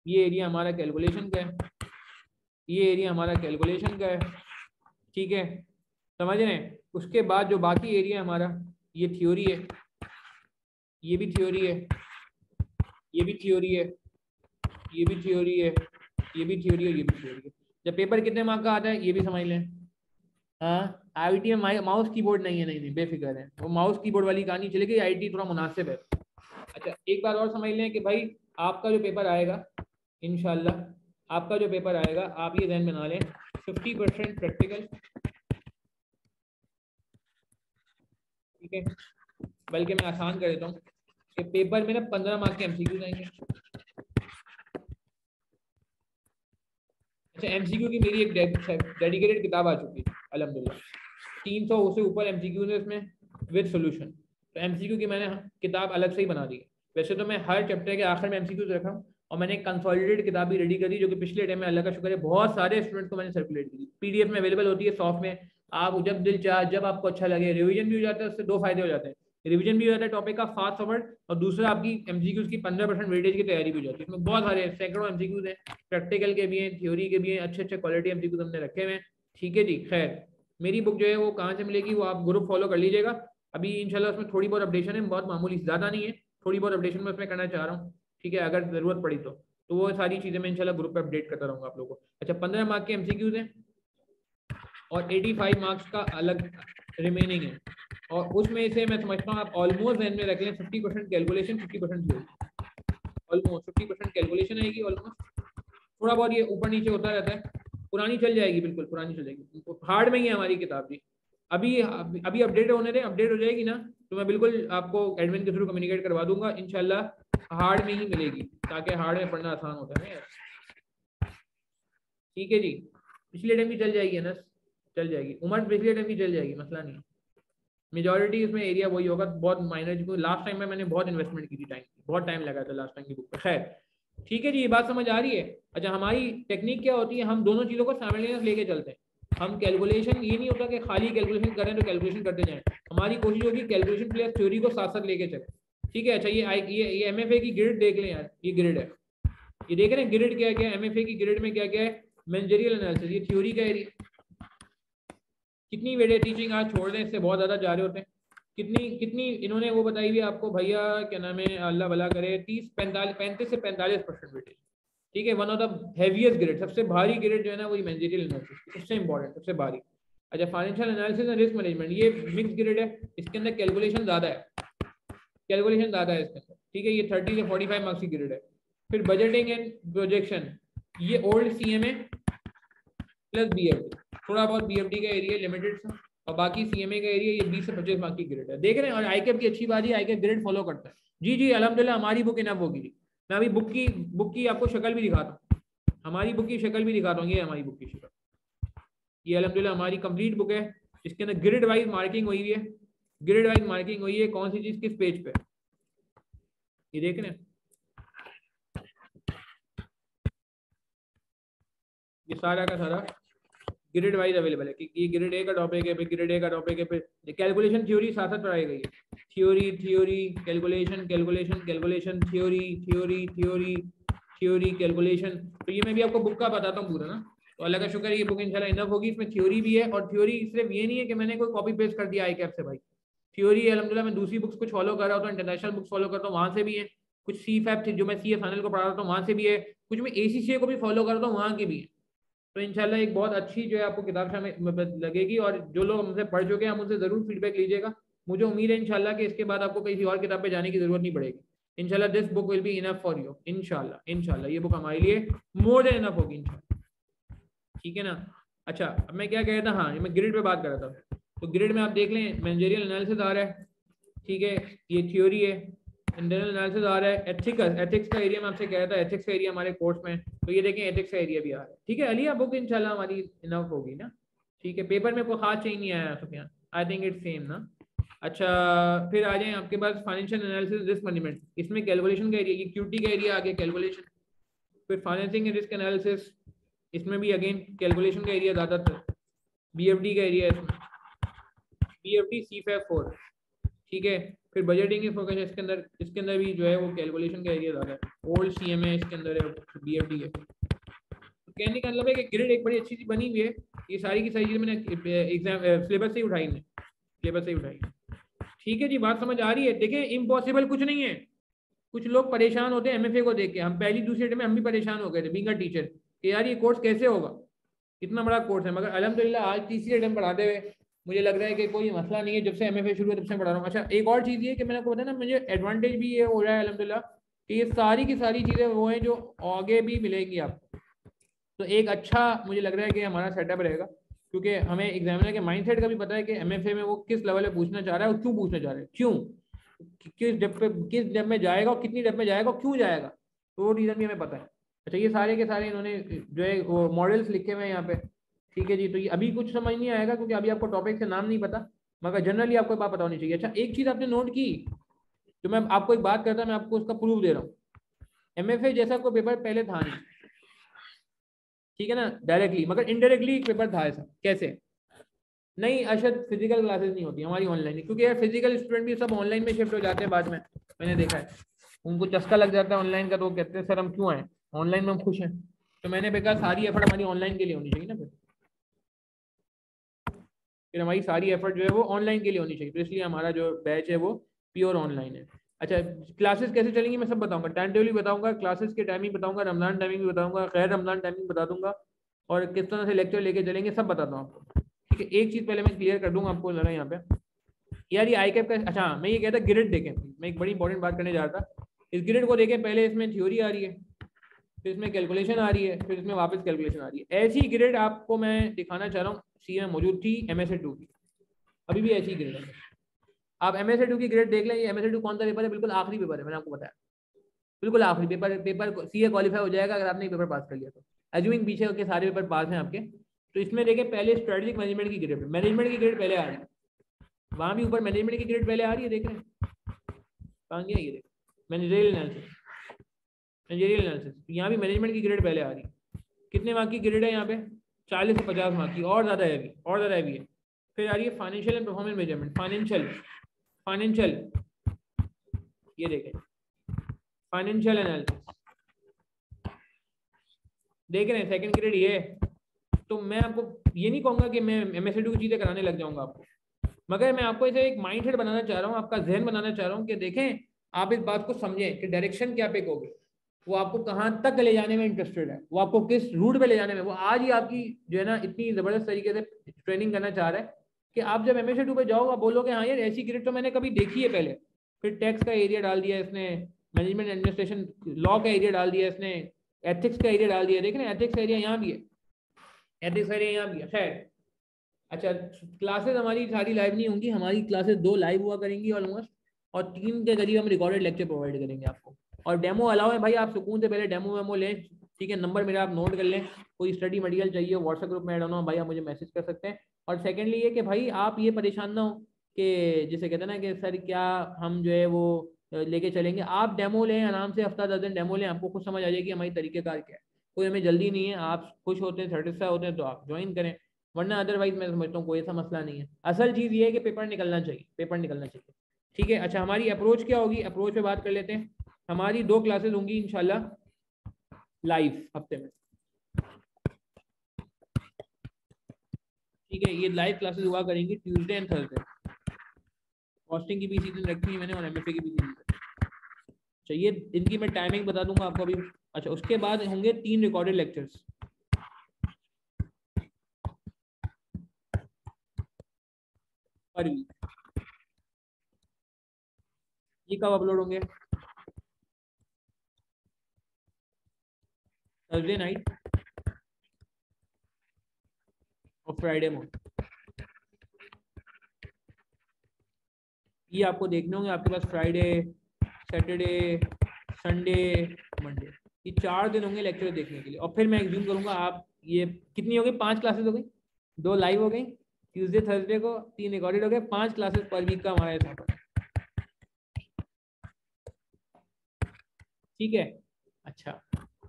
Speaker 1: ये एरिया हमारा कैलकुलेशन का है, ये एरिया हमारा कैलकुलेशन का है, ठीक है, समझ रहे हैं। उसके बाद जो बाकी एरिया हमारा, ये थ्योरी है, ये भी थ्योरी है, ये भी थ्योरी है, ये भी थ्योरी है, ये भी थ्योरी है, ये भी थ्योरी है। जब पेपर कितने मार्क का आता है ये भी समझ लें। हाँ IIT में माउस कीबोर्ड नहीं है, नहीं नहीं बेफिक्र है, वो माउस कीबोर्ड वाली कहानी चलेगी, IIT थोड़ा मुनासिब है। अच्छा एक बात और समझ लें कि भाई आपका जो पेपर आएगा इंशाल्लाह, आपका जो पेपर आएगा आप ये ध्यान बना लें 50% प्रैक्टिकल, ठीक है। बल्कि मैं आसान कर देता हूँ कि पेपर में ना 15 मार्क के MCQ आएंगे। अच्छा MCQ की मेरी एक डेडिकेटेड किताब आ चुकी है अल्हम्दुलिल्लाह, 300 से ऊपर MCQ है इसमें विद सोल्यूशन। तो MCQ की मैंने किताब अलग से ही बना दी है। वैसे तो मैं हर चैप्टर के आखिर में MCQ रखा हूँ, और मैंने एक कंसोलिडेटेड किताब भी रेडी करी जो कि पिछले टाइम में अल्लाह का शुक्र है बहुत सारे स्टूडेंट को मैंने सर्कुलेट की। PDF में अवेलेबल होती है, सॉफ्ट में, आप जब दिल चाहे जब आपको अच्छा लगे, रिवीजन भी हो जाता है, उससे 2 फायदे हो जाते हैं। रिवीजन भी हो जाता है टॉपिक का फास्ट फॉरवर्ड, और दूसरा आपकी MCQs की 15% वेटेज की तैयारी भी हो जाती है। इसमें बहुत सारे सैकड़ों MCQs हैं, प्रैक्टिकल के भी हैं, थ्योरी के भी हैं, अच्छे अच्छे क्वालिटी MCQs हमने रखे हुए हैं, ठीक है जी। खैर मेरी बुक जो है वो कहाँ से मिलेगी, वो आप ग्रुप फॉलो कर लीजिएगा। अभी इंशाल्लाह उसमें थोड़ी बहुत अपडेशन है, बहुत मामूली, ज़्यादा नहीं है, थोड़ी बहुत अपडेशन मैं उसमें करना चाह रहा हूँ, ठीक है। अगर ज़रूरत पड़ी तो वो सारी चीज़ें मैं इंशाल्लाह ग्रुप पे अपडेट करता रहूँगा आप लोगों को। अच्छा 15 मार्क के MCQs हैं और 85 मार्क्स का अलग रिमेनिंग है, और उसमें से मैं समझता हूँ आप ऑलमोस्ट ध्यान में रख लें 50% कैलकुलेशन, 50% थ्योरी, ऑलमोस्ट 50% कैलकुलेशन आएगी, ऑलमोस्ट थोड़ा बहुत ये ऊपर नीचे होता रहता है। पुरानी चल जाएगी, बिल्कुल पुरानी चल जाएगी, हार्ड में ही है हमारी किताब जी। अभी अभी अपडेट होने दें, अपडेट हो जाएगी ना तो मैं बिल्कुल आपको एडमिन के थ्रू कम्युनिकेट करवा दूंगा, इंशाल्लाह हार्ड में ही मिलेगी, ताकि हार्ड में पढ़ना आसान होता है ना यार, ठीक है जी। पिछले टाइम भी चल जाएगी ना, चल जाएगी उम्र, पिछले टाइम भी चल जाएगी, मसला नहीं। मेजॉरिटी इसमें एरिया वही होगा, बहुत माइनर, जो लास्ट टाइम में मैंने बहुत इन्वेस्टमेंट की थी, टाइम बहुत टाइम लगा था लास्ट टाइम की बुक पर। खैर ठीक है जी, ये बात समझ आ रही है। अच्छा हमारी टेक्निक क्या होती है, हम दोनों चीज़ों को साइमल्टेनियस लेके चलते हैं। हम कैलकुलेशन, ये नहीं होता कि खाली कैलकुलेशन करें तो कैलकुलेशन करते जाएं, हमारी कोशिश होगी कैलकुलेशन प्लस थ्योरी को साथ साथ लेके चले। ठीक है, अच्छा ये एमएफए की ग्रिड देख लें यार, ये ग्रिड है, ये देख रहे हैं ग्रिड क्या क्या है, एमएफए की ग्रिड में क्या क्या है, मैनेजरियल एनालिसिस, ये थ्योरी का एरिया। कितनी वीडियो टीचिंग आज छोड़ दें, इससे बहुत ज्यादा जा रहे होते हैं। कितनी कितनी इन्होंने वो बताई हुई आपको भैया, क्या नाम है, अल्लाह भला करे, 35 से 45% वेटेज। ठीक है, one of the heaviest grade, सबसे भारी ग्रेड जो है ना वही मैनेजरियल एनालिसिस, सबसे इंपॉर्टेंट, सबसे भारी। अच्छा, financial analysis and risk management, ये मिक्स ग्रेड है, इसके अंदर कैलकुलेशन ज्यादा है, कैलकुलेशन ज्यादा है इसके अंदर। ठीक है, ये 30 से 45 मार्क्स की ग्रेड है। फिर बजटिंग एंड प्रोजेक्शन, ये ओल्ड सीएमए प्लस बीएफडी, थोड़ा बहुत बीएफडी का एरिया लिमिटेड सा, और बाकी सीएमए का एरिया ये 20 से 25 मार्क्स की ग्रेड है। देख रहे हैं, और आईकेप की अच्छी बात है, आईकेप ग्रेड फॉलो करता है। जी जी अल्हम्दुलिल्लाह, हमारी बुक इनफ होगी। मैं अभी बुक की आपको शक्ल भी दिखाता हूँ, हमारी बुक की शक्ल भी दिखाता हूँ, ये हमारी बुक की शक्ल, ये अल्हम्दुलिल्लाह हमारी कंप्लीट बुक है। इसके अंदर ग्रिड वाइज मार्किंग हुई है, ग्रिड वाइज मार्किंग हुई है, कौन सी चीज किस पेज पे, ये देख रहे हैं, ये सारा का सारा ग्रिड वाइज अवेलेबल है कि ये ग्रिड ए का टॉपिक है, फिर ग्रिड ए का टॉपिक है, फिर कैलकुलेशन थ्योरी साथ साथ पढ़ाई गई है, theory theory calculation calculation calculation theory theory theory theory calculation. तो ये मैं भी आपको बुक का बताता हूँ पूरा ना, तो अल्लाह का शुक्र है ये बुक इंशाल्लाह इनफ होगी। इसमें थ्योरी भी है, और थ्योरी सिर्फ ये नहीं है कि मैंने कोई कॉपी पेस्ट कर दिया आई कैप से भाई, थ्योरी अल्हम्दुलिल्लाह मैं दूसरी बुक्स कुछ फॉलो कर रहा हूँ, इंटरनेशनल बुक्स फॉलो करता हूँ, वहाँ से भी है, कुछ सी फैप जो मैं सी ए फाइनल को पढ़ा रहा हूँ वहाँ से भी है, कुछ मैं एसीसीए को भी फॉलो करता हूँ वहाँ की भी है। तो इंशाल्लाह एक बहुत अच्छी जो है आपको किताब हमें लगेगी, और जो लोग हमसे पढ़ चुके हैं हम उनसे जरूर फीडबैक लीजिएगा। मुझे उम्मीद है इंशाल्लाह कि इसके बाद आपको किसी और किताब पे जाने की जरूरत नहीं पड़ेगी। इंशाल्लाह this book will be enough for you, इंशाल्लाह इंशाल्लाह ये बुक हमारे लिए मोर देन इनफ होगी इंशाल्लाह। ठीक है ना। अच्छा, अब मैं क्या कह रहा था, हाँ मैं ग्रिड पे बात कर रहा था। तो ग्रिड में आप देख लें, मैनेजरियल एनालिसिस आ रहा है, ठीक है, ये थ्योरी है, इंटरनल एनालिसिस आ रहा है, एथिक्स का एरिया मैं आपसे कह रहा था, एथिक्स का एरिया हमारे कोर्स में, तो ये देखें एथिक्स का एरिया भी आ रहा है। ठीक है, अलिया बुक इंशाल्लाह हमारी इनफ होगी ना। ठीक है, पेपर में कोई खास चेंज नहीं आया Sufiyan, I think it's same ना। अच्छा, फिर आ जाए आपके पास फाइनेंशियल एनालिसिस रिस्क मैनेजमेंट, इसमें कैलकुलेशन का एरिया, ये क्यूटी का एरिया आ गया कैलकुलेशन। फिर फाइनेंसिंग एंड रिस्क एनालिसिस, इसमें भी अगेन कैलकुलेशन का एरिया ज़्यादातर, बीएफडी का एरिया है इसमें, बीएफडी C-FAP 4। ठीक है, फिर बजटिंग की फोकस है इसके अंदर भी जो है वो कैलकुलेशन का एरिया ज़्यादा है, ओल्ड सीएमए इसके अंदर है, बीएफडी है। तो कहने का मतलब है कि ग्रिड एक बड़ी अच्छी चीज बनी हुई है। ये सारी की सारी चीज़ें मैंने एग्जाम सिलेबस से ही उठाई है, सिलेबस से ही उठाई। ठीक है जी, बात समझ आ रही है। देखिए इम्पॉसिबल कुछ नहीं है, कुछ लोग परेशान होते हैं एमएफए को देख के, हम पहली दूसरी में हम भी परेशान हो गए थे बीइंग अ टीचर कि यार ये कोर्स कैसे होगा, इतना बड़ा कोर्स है। मगर अल्हम्दुलिल्लाह आज तीसरी अटेम्प्ट पढ़ाते हुए मुझे लग रहा है कि कोई मसला नहीं है, जब से एमएफए शुरू हुआ तब से पढ़ा रहा हूँ। अच्छा, एक और चीज़ ये कि मैंने आपको बताया ना, मुझे एडवांटेज भी ये हो रहा है अल्हम्दुलिल्लाह कि ये सारी की सारी चीज़ें वो हैं जो आगे भी मिलेंगी आपको। तो एक अच्छा मुझे लग रहा है कि हमारा सेटअप रहेगा, क्योंकि हमें एग्जामिनर के माइंडसेट का भी पता है कि एमएफए में वो किस लेवल पे पूछना चाह रहा है और क्यों पूछना चाह रहा है, क्यों, किस डेप में जाएगा और कितनी डेप में जाएगा और क्यों जाएगा, तो वो रीज़न भी हमें पता है। अच्छा, ये सारे के सारे इन्होंने जो है वो मॉडल्स लिखे हुए हैं यहाँ पे। ठीक है जी, तो ये अभी कुछ समझ नहीं आएगा क्योंकि अभी आपको टॉपिक से नाम नहीं पता, मगर जनरली आपको बात पता होनी चाहिए। अच्छा, एक चीज़ आपने नोट की, जो मैं आपको एक बात करता मैं आपको उसका प्रूफ दे रहा हूँ, एमएफए जैसा कोई पेपर पहले था नहीं, ठीक है ना, डायरेक्टली, मगर इनडायरेक्टली एक पेपर था ऐसा। कैसे? नहीं अशद, फिजिकल क्लासेस नहीं होती हमारी, ऑनलाइन ही, क्योंकि यार फिजिकल स्टूडेंट भी सब ऑनलाइन में शिफ्ट हो जाते हैं बाद में, मैंने देखा है उनको चस्का लग जाता है ऑनलाइन का, तो वो कहते हैं सर हम क्यों आए, ऑनलाइन में हम खुश हैं। तो मैंने बेका सारी एफर्ट हमारी ऑनलाइन के लिए होनी चाहिए ना, फिर हमारी सारी एफर्ट जो है वो ऑनलाइन के लिए होनी चाहिए, तो इसलिए हमारा जो बैच है वो प्योर ऑनलाइन है। अच्छा, क्लासेस कैसे चलेंगी मैं सब बताऊंगा, टाइम टेबल भी बताऊंगा, क्लासेस के टाइमिंग बताऊंगा, रमजान टाइमिंग भी बताऊंगा, गैर रमजान टाइमिंग बता दूंगा, और किस तरह से लेक्चर लेके चलेंगे सब बताता हूँ आपको। ठीक है, एक चीज़ पहले मैं क्लियर कर दूंगा आपको जरा यहाँ पे, यार ये आई कैप का, अच्छा मैं ये कहता ग्रिड देखें, मैं एक बड़ी इंपॉर्टेंट बात करने जा रहा था, इस ग्रिड को देखें, पहले इसमें थ्योरी आ रही है, फिर इसमें कैलकुलेशन आ रही है, फिर इसमें वापस कैलकुलेशन आ रही है। ऐसी ग्रिड आपको मैं दिखाना चाह रहा हूँ, सी में मौजूद थी MSA 2 की, अभी भी ऐसी ग्रेड है। आप MSA 2 की ग्रेड देख लें, ये MSA 2 कौन सा पेपर है, बिल्कुल आखिरी पेपर है, मैंने आपको बताया बिल्कुल आखिरी पेपर CA क्वालिफाई हो जाएगा अगर आपने पेपर पास कर लिया तो, एज्यूमिंग पीछे के सारे पेपर पास हैं आपके। तो इसमें देखें पहले स्ट्रेटेजिक मैनेजमेंट की ग्रेड, मैनेजमेंट की ग्रेड पहले आ रही है, वहाँ भी ऊपर मैनेजमेंट की ग्रेड पहले आ रही है, देख रहे हैं कहाँ गया ये, देख मैनेजरियल एनालिसिस, यहाँ भी मैनेजमेंट की ग्रेड पहले आ रही है। कितने मार्क की ग्रेड है यहाँ पे, 40 से 50 मार्क की, और ज़्यादा हैवी, और ज़्यादा हैवी है। फिर आ रही है financial and performance measurement. Financial ये देखें, फाइनेंशियल एनालिसिस देख रहे हैं, सेकंड ग्रेड ये है। तो मैं आपको ये नहीं कहूँगा कि मैं MSc की चीज़ें कराने लग जाऊँगा आपको, मगर मैं आपको ऐसे एक माइंड सेट बनाना चाह रहा हूँ, आपका जहन बनाना चाह रहा हूँ कि देखें आप इस बात को समझें कि डायरेक्शन क्या पिक होगी, वो आपको कहाँ तक ले जाने में इंटरेस्टेड है, वो आपको किस रूट पे ले जाने में, वो आज ही आपकी जो है ना इतनी ज़बरदस्त तरीके से ट्रेनिंग करना चाह रहा है कि आप जब MSc पे जाओ आप बोलोगे हाँ यार ऐसी ग्रेड तो मैंने कभी देखी है पहले। फिर टैक्स का एरिया डाल दिया इसने, मैनेजमेंट एडमिनिस्ट्रेशन लॉ का एरिया डाल दिया इसने, एथिक्स का एरिया डाल दिया। देख रहे हैं एथिक्स एरिया यहाँ भी है, एथिक्स एरिया यहाँ भी है। खैर अच्छा, क्लासेस हमारी सारी लाइव नहीं होंगी, हमारी क्लासेस 2 लाइव हुआ करेंगी ऑलमोस्ट, और 3 के करीब हम रिकॉर्डेड लेक्चर प्रोवाइड करेंगे आपको। और डेमो अलाउ है भाई, आप सुकून से पहले डेमो वेमो लें, ठीक है। नंबर मेरा आप नोट कर लें, कोई स्टडी मटेरियल चाहिए व्हाट्सएप ग्रुप में ऐड होना भाई, आप मुझे मैसेज कर सकते हैं। और सेकेंडली ये कि भाई आप ये परेशान ना हो कि जिसे कहते हैं ना कि सर क्या हम जो है वो लेके चलेंगे, आप डेमो लें आराम से, हफ्ता 10 दिन डेमो लें, आपको खुद समझ आ जाएगी हमारी तरीकेकार क्या है। कोई हमें जल्दी नहीं है, आप खुश होते हैं सेटिस्फाई होते हैं तो आप ज्वाइन करें, वरना अदरवाइज मैं समझता हूँ कोई ऐसा मसला नहीं है। असल चीज़ ये है कि पेपर निकलना चाहिए, पेपर निकलना चाहिए, ठीक है। अच्छा हमारी अप्रोच क्या होगी, अप्रोच पे बात कर लेते हैं। हमारी 2 क्लासेस होंगी इंशाल्लाह लाइव हफ्ते में, ठीक है। ये लाइव क्लासेस हुआ करेंगी ट्यूसडे एंड थर्सडे। कॉस्टिंग की भी इसी दिन रखी है मैंने, और MFA की भी इसी दिन चाहिए। इनकी मैं टाइमिंग बता दूंगा आपको अभी। अच्छा उसके बाद होंगे 3 रिकॉर्डेड लेक्चर्स पर वीक। ये कब अपलोड होंगे, थर्सडे नाइट और फ्राइडे मॉर्निंग। ये आपको देखने होंगे आपके पास, फ्राइडे, सैटरडे, संडे, मंडे, ये 4 दिन होंगे लेक्चर देखने के लिए। और फिर मैं एग्ज्यूम करूंगा आप ये कितनी हो गई, 5 क्लासेस हो गई, 2 लाइव हो गई ट्यूसडे थर्सडे को, 3 रिकॉर्डेड हो गए, 5 क्लासेस पर वीक का हमारा हिसाब है, ठीक है। अच्छा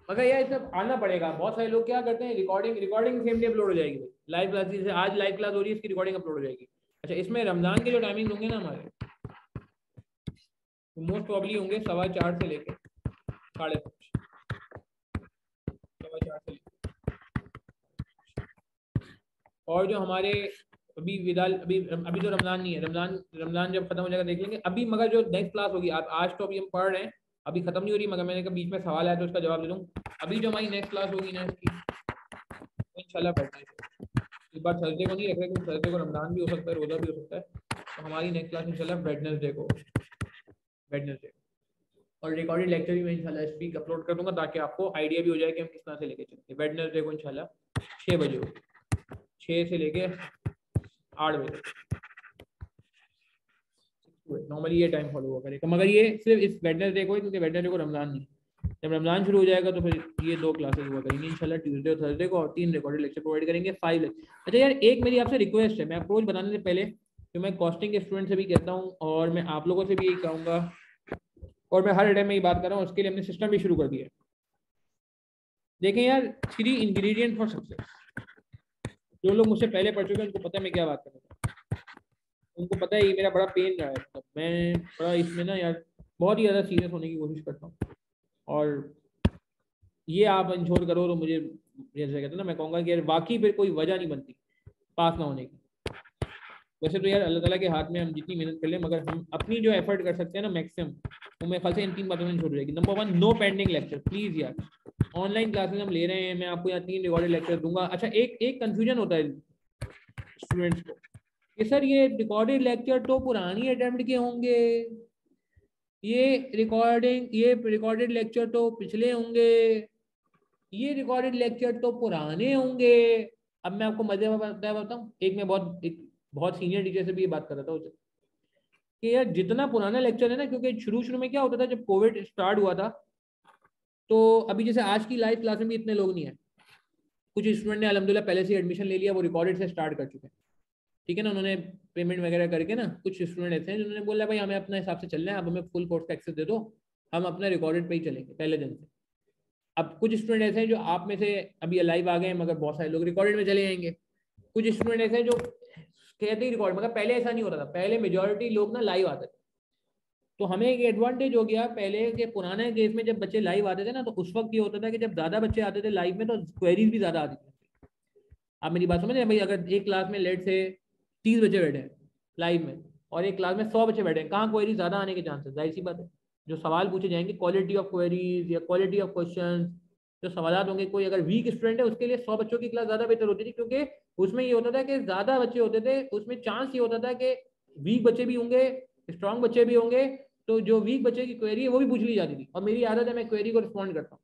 Speaker 1: मगर यार सब आना पड़ेगा, बहुत सारे लोग क्या करते हैं रिकॉर्डिंग सेम डे अपलोड हो जाएगी भाई, लाइव क्लास जैसे आज लाइव क्लास हो रही है इसकी रिकॉर्डिंग अपलोड हो जाएगी। अच्छा इसमें रमजान के जो टाइमिंग होंगे ना हमारे, तो मोस्ट प्रॉब्ली होंगे 4:15 से लेकर 5:30, 4:15 से लेकर। और जो हमारे अभी विदाल अभी अभी तो रमजान नहीं है, रमजान जब खत्म हो जाएगा देख लेंगे अभी। मगर जो नेक्स्ट क्लास होगी, आप आज तो अभी हम पढ़ रहे हैं, अभी खत्म नहीं हो रही, मगर मैंने कहा बीच में सवाल आया तो उसका जवाब दे दूँ। अभी जो हमारी नेक्स्ट क्लास होगी ना इसकी, तो इंशाल्लाह पढ़ते हैं। इस बार थर्सडे को नहीं रख रहे क्योंकि थर्सडे को रमजान भी हो सकता है, रोजा भी हो सकता है। तो हमारी नेक्स्ट क्लास इंशाल्लाह वेडनेसडे को, वेडनेसडे। और रिकॉर्डेड लेक्चर भी मैं इंशाल्लाह इस वीक अपलोड कर दूंगा ताकि आपको आइडिया भी हो जाए कि हम किस तरह से लेके चलेंगे। वेडनेसडे को इंशाल्लाह 6 बजे हो, 6 से लेके 8 बजे, नॉर्मली ये टाइम फॉलो हुआ करेगा। मगर ये सिर्फ इस वेडनेसडे को है क्योंकि वेडनेसडे को रमजान नहीं, जब रमजान शुरू हो जाएगा तो फिर ये 2 क्लासेस हुआ करेंगे इंशाल्लाह ट्यूसडे और थर्सडे को, और 3 रिकॉर्डेड लेक्चर प्रोवाइड करेंगे, 5 लेक्चर। अच्छा यार एक मेरी आपसे रिक्वेस्ट है, मैं अप्रोच बताने से पहले कि मैं कॉस्टिंग के स्टूडेंट से भी कहता हूँ और मैं आप लोगों से भी यही कहूँगा, और मैं हर टाइम में ये बात कर रहा हूँ, उसके लिए हमने सिस्टम भी शुरू कर दिया है। देखें यार 3 इंग्रेडिएंट फॉर सक्सेस, जो लोग मुझसे पहले पढ़ चुके हैं उनको पता है मैं क्या बात कर रहा हूँ, उनको पता है ये मेरा बड़ा पेन रहा है, मतलब मैं बड़ा इसमें ना यार बहुत ही ज़्यादा सीरियस होने की कोशिश करता हूँ। और ये आप इंश्योर करो तो मुझे जैसे कहते हैं ना, मैं कहूँगा कि यार वाकई फिर कोई वजह नहीं बनती पास ना होने की। वैसे तो यार अल्लाह ताला के हाथ में हम जितनी मेहनत कर लें, मगर हम अपनी जो एफर्ट कर सकते हैं ना मैक्सिमम, वो मेरे ख्याल से इन 3 बातों में छोड़ जाएगी। Number 1, no pending lecture please यार, ऑनलाइन क्लासेस हम ले रहे हैं, मैं आपको यहाँ 3 रिकॉर्डेड लेक्चर दूंगा। अच्छा एक कंफ्यूजन होता है स्टूडेंट्स को कि सर ये रिकॉर्डेड लेक्चर तो पुरानी अटेम्प्ट के होंगे, ये रिकॉर्डेड लेक्चर तो पिछले होंगे, ये रिकॉर्डेड लेक्चर तो पुराने होंगे। अब मैं आपको मजे में बताऊं, एक बहुत सीनियर टीचर से भी ये बात कर रहा था उसे कि यार जितना पुराना लेक्चर है ना, क्योंकि शुरू शुरू में क्या होता था जब कोविड स्टार्ट हुआ था, तो अभी जैसे आज की लाइव क्लास में भी इतने लोग नहीं है, कुछ स्टूडेंट ने अल्हम्दुलिल्लाह पहले से एडमिशन ले लिया, वो रिकॉर्डेड से स्टार्ट कर चुके हैं, ठीक है ना। उन्होंने पेमेंट वगैरह करके ना, कुछ स्टूडेंट ऐसे हैं जिन्होंने बोला भाई हमें अपने हिसाब से चलना है, अब हमें फुल कोर्स का एक्सेस दे दो, हम अपना रिकॉर्डेड पे ही चलेंगे पहले दिन से। अब कुछ स्टूडेंट ऐसे हैं जो आप में से अभी लाइव आ गए हैं, मगर बहुत सारे लोग रिकॉर्डेड में चले जाएंगे। कुछ स्टूडेंट ऐसे हैं जो कहते ही रिकॉर्ड, मगर पहले ऐसा नहीं होता था, पहले मेजोरिटी लोग ना लाइव आते थे। तो हमें एक एडवांटेज हो गया पहले के पुराने केस में, जब बच्चे लाइव आते थे ना, तो उस वक्त ये होता था कि जब ज़्यादा बच्चे आते थे लाइव में तो क्वेरीज भी ज़्यादा आती थी। आप मेरी बात समझ रहे हैं भाई? अगर एक क्लास में लेट से 30 बच्चे बैठे हैं लाइव में और एक क्लास में 100 बच्चे बैठे हैं, कहाँ क्वेरी ज़्यादा आने के चांसेस? जाहिर सी बात है, जो सवाल पूछे जाएंगे, क्वालिटी ऑफ क्वेरीज या क्वालिटी ऑफ क्वेश्चन, जो सवाल होंगे, कोई अगर वीक स्टूडेंट है उसके लिए 100 बच्चों की क्लास ज़्यादा बेहतर होती थी, क्योंकि उसमें ये होता था कि ज़्यादा बच्चे होते थे, उसमें चांस ये होता था कि वीक बच्चे भी होंगे, स्ट्रॉन्ग बच्चे भी होंगे, तो जो वीक बच्चे की क्वेरी है वो भी पूछ ली जाती थी। और मेरी आदत है, मैं क्वेरी को रिस्पॉन्ड करता हूँ,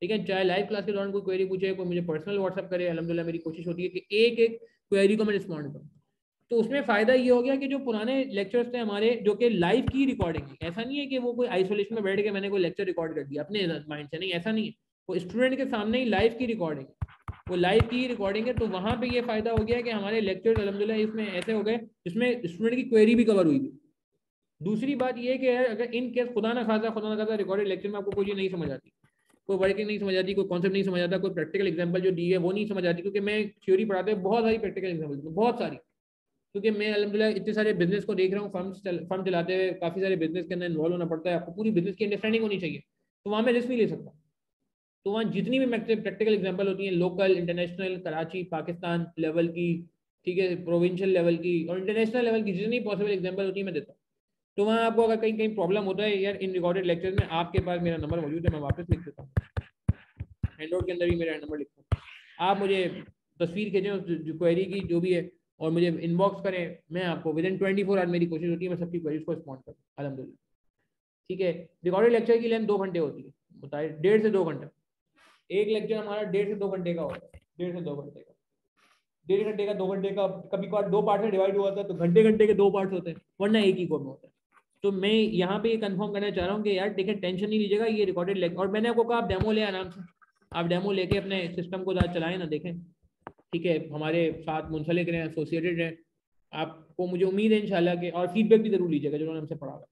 Speaker 1: ठीक है? चाहे लाइव क्लास के दौरान कोई क्वेरी पूछे, कोई मुझे पर्सनल व्हाट्सअप करे, अल्हम्दुलिल्लाह मेरी कोशिश होती है कि एक एक क्वेरी को मैं रिस्पॉन्ड करूँ। तो उसमें फ़ायदा ये हो गया कि जो पुराने लेक्चर्स थे हमारे, जो कि लाइव की रिकॉर्डिंग, ऐसा नहीं है कि वो कोई आइसोलेशन में बैठ के मैंने कोई लेक्चर रिकॉर्ड कर दिया अपने माइंड से, नहीं, ऐसा नहीं है। वो स्टूडेंट के सामने ही लाइव की रिकॉर्डिंग, वो लाइव की रिकॉर्डिंग है। तो वहाँ पे ये फ़ायदा हो गया कि हमारे लेक्चर्स अल्हम्दुलिल्लाह इसमें ऐसे हो गए जिसमें स्टूडेंट की क्वेरी भी कवर हुई थी। दूसरी बात ये कि अगर इन केस खुदा ना खासा रिकॉर्डेड लेक्चर में आपको कोई चीज़ नहीं समझ आती, कोई वर्किंग नहीं समझ आती, कोई कॉन्सेप्ट नहीं समझ आता, कोई प्रैक्टिकल एग्जांपल जो दी है वो नहीं समझ आती, क्योंकि मैं थ्योरी पढ़ाते हैं बहुत सारी प्रैक्टिकल एग्जांपल, बहुत सारी, क्योंकि मैं अल्हम्दुलिल्लाह इतने सारे बिजनेस को देख रहा हूँ, फर्म चलाते हुए काफ़ी सारे बिजनेस के अंदर इन्वॉल्व होना पड़ता है, आपको पूरी बिजनेस की अंडरस्टैंडिंग होनी चाहिए, तो वहाँ मैं रिस्क नहीं ले सकता। तो वहाँ जितनी भी प्रैक्टिकल एग्जांपल होती हैं, local, international, Karachi, Pakistan level की, ठीक है, प्रोविंशियल लेवल की और इंटरनेशनल लेवल की, जितनी पॉसिबल एग्जांपल होती है मैं देता हूँ। तो वहाँ आपको अगर कहीं कहीं प्रॉब्लम होता है यार इन रिकॉर्डेड लेक्चर्स में, आपके पास मेरा नंबर मौजूद है, मैं वापस लिख देता हूँ, हैंडआउट के अंदर भी मेरा नंबर लिखता हूँ, आप मुझे तस्वीर खींचें उस जो क्वेरी की जो भी है और मुझे इनबॉक्स करें, मैं आपको विदिन 24 आवर, मेरी कोशिश होती है मैं सबकी क्वेरीज को रिस्पॉन्ड करूँ अल्हम्दुलिल्लाह, ठीक है? रिकॉर्डेड लेक्चर की लेंथ 2 घंटे होती है, बताइए, 1.5 से 2 घंटे। एक लेक्चर हमारा 1.5 से 2 घंटे का होता है, 1.5 से 2 घंटे का, 1.5 घंटे का, 2 घंटे का, कभी कभार 2 पार्ट में डिवाइड हुआ था तो घंटे घंटे के 2 पार्ट्स होते हैं, वरना एक ही कोड में होता है। तो मैं यहाँ पे ये कंफर्म करना चाह रहा हूँ कि यार देखिए, टेंशन नहीं लीजिएगा, ये रिकॉर्डेड लेक्चर, और मैंने आपको कहा आप डेमो ले आराम से, आप डेमो लेके अपने सिस्टम को चलाएं ना, देखें, ठीक है? हमारे साथ मुंसलिक रहें, एसोसिएटेड रहें, आपको मुझे उम्मीद है इंशाल्लाह के, और फीडबैक भी जरूर लीजिएगा जिन्होंने हमसे पढ़ा हुआ,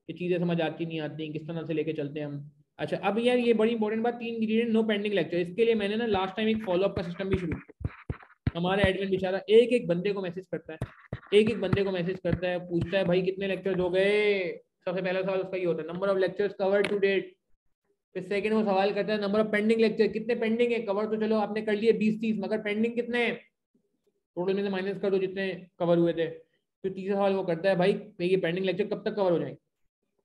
Speaker 1: कि चीज़ें समझ आती नहीं आती, किस तरह से लेके चलते हैं हम। अच्छा, अब यार ये बड़ी इंपॉर्टेंट बात, 3 इंग्रीडिएंट, नो पेंडिंग लेक्चर, इसके लिए मैंने ना लास्ट टाइम एक फॉलोअप का सिस्टम भी शुरू किया। हमारा एडमिन बेचारा एक एक बंदे को मैसेज करता है, एक एक बंदे को मैसेज करता है, पूछता है भाई कितने लेक्चर्स हो गए। सबसे पहला सवाल उसका ये होता है, number of lectures covered to date. फिर सेकंड वो सवाल करता है, नंबर ऑफ पेंडिंग लेक्चर, कितने पेंडिंग है? कवर तो चलो आपने कर लिए 20-30, मगर पेंडिंग कितने हैं? टोटल में से माइनस कर दो जितने कवर हुए थे। फिर तीसरा सवाल वो करता है, भाई ये पेंडिंग लेक्चर कब तक कवर हो जाएंगे?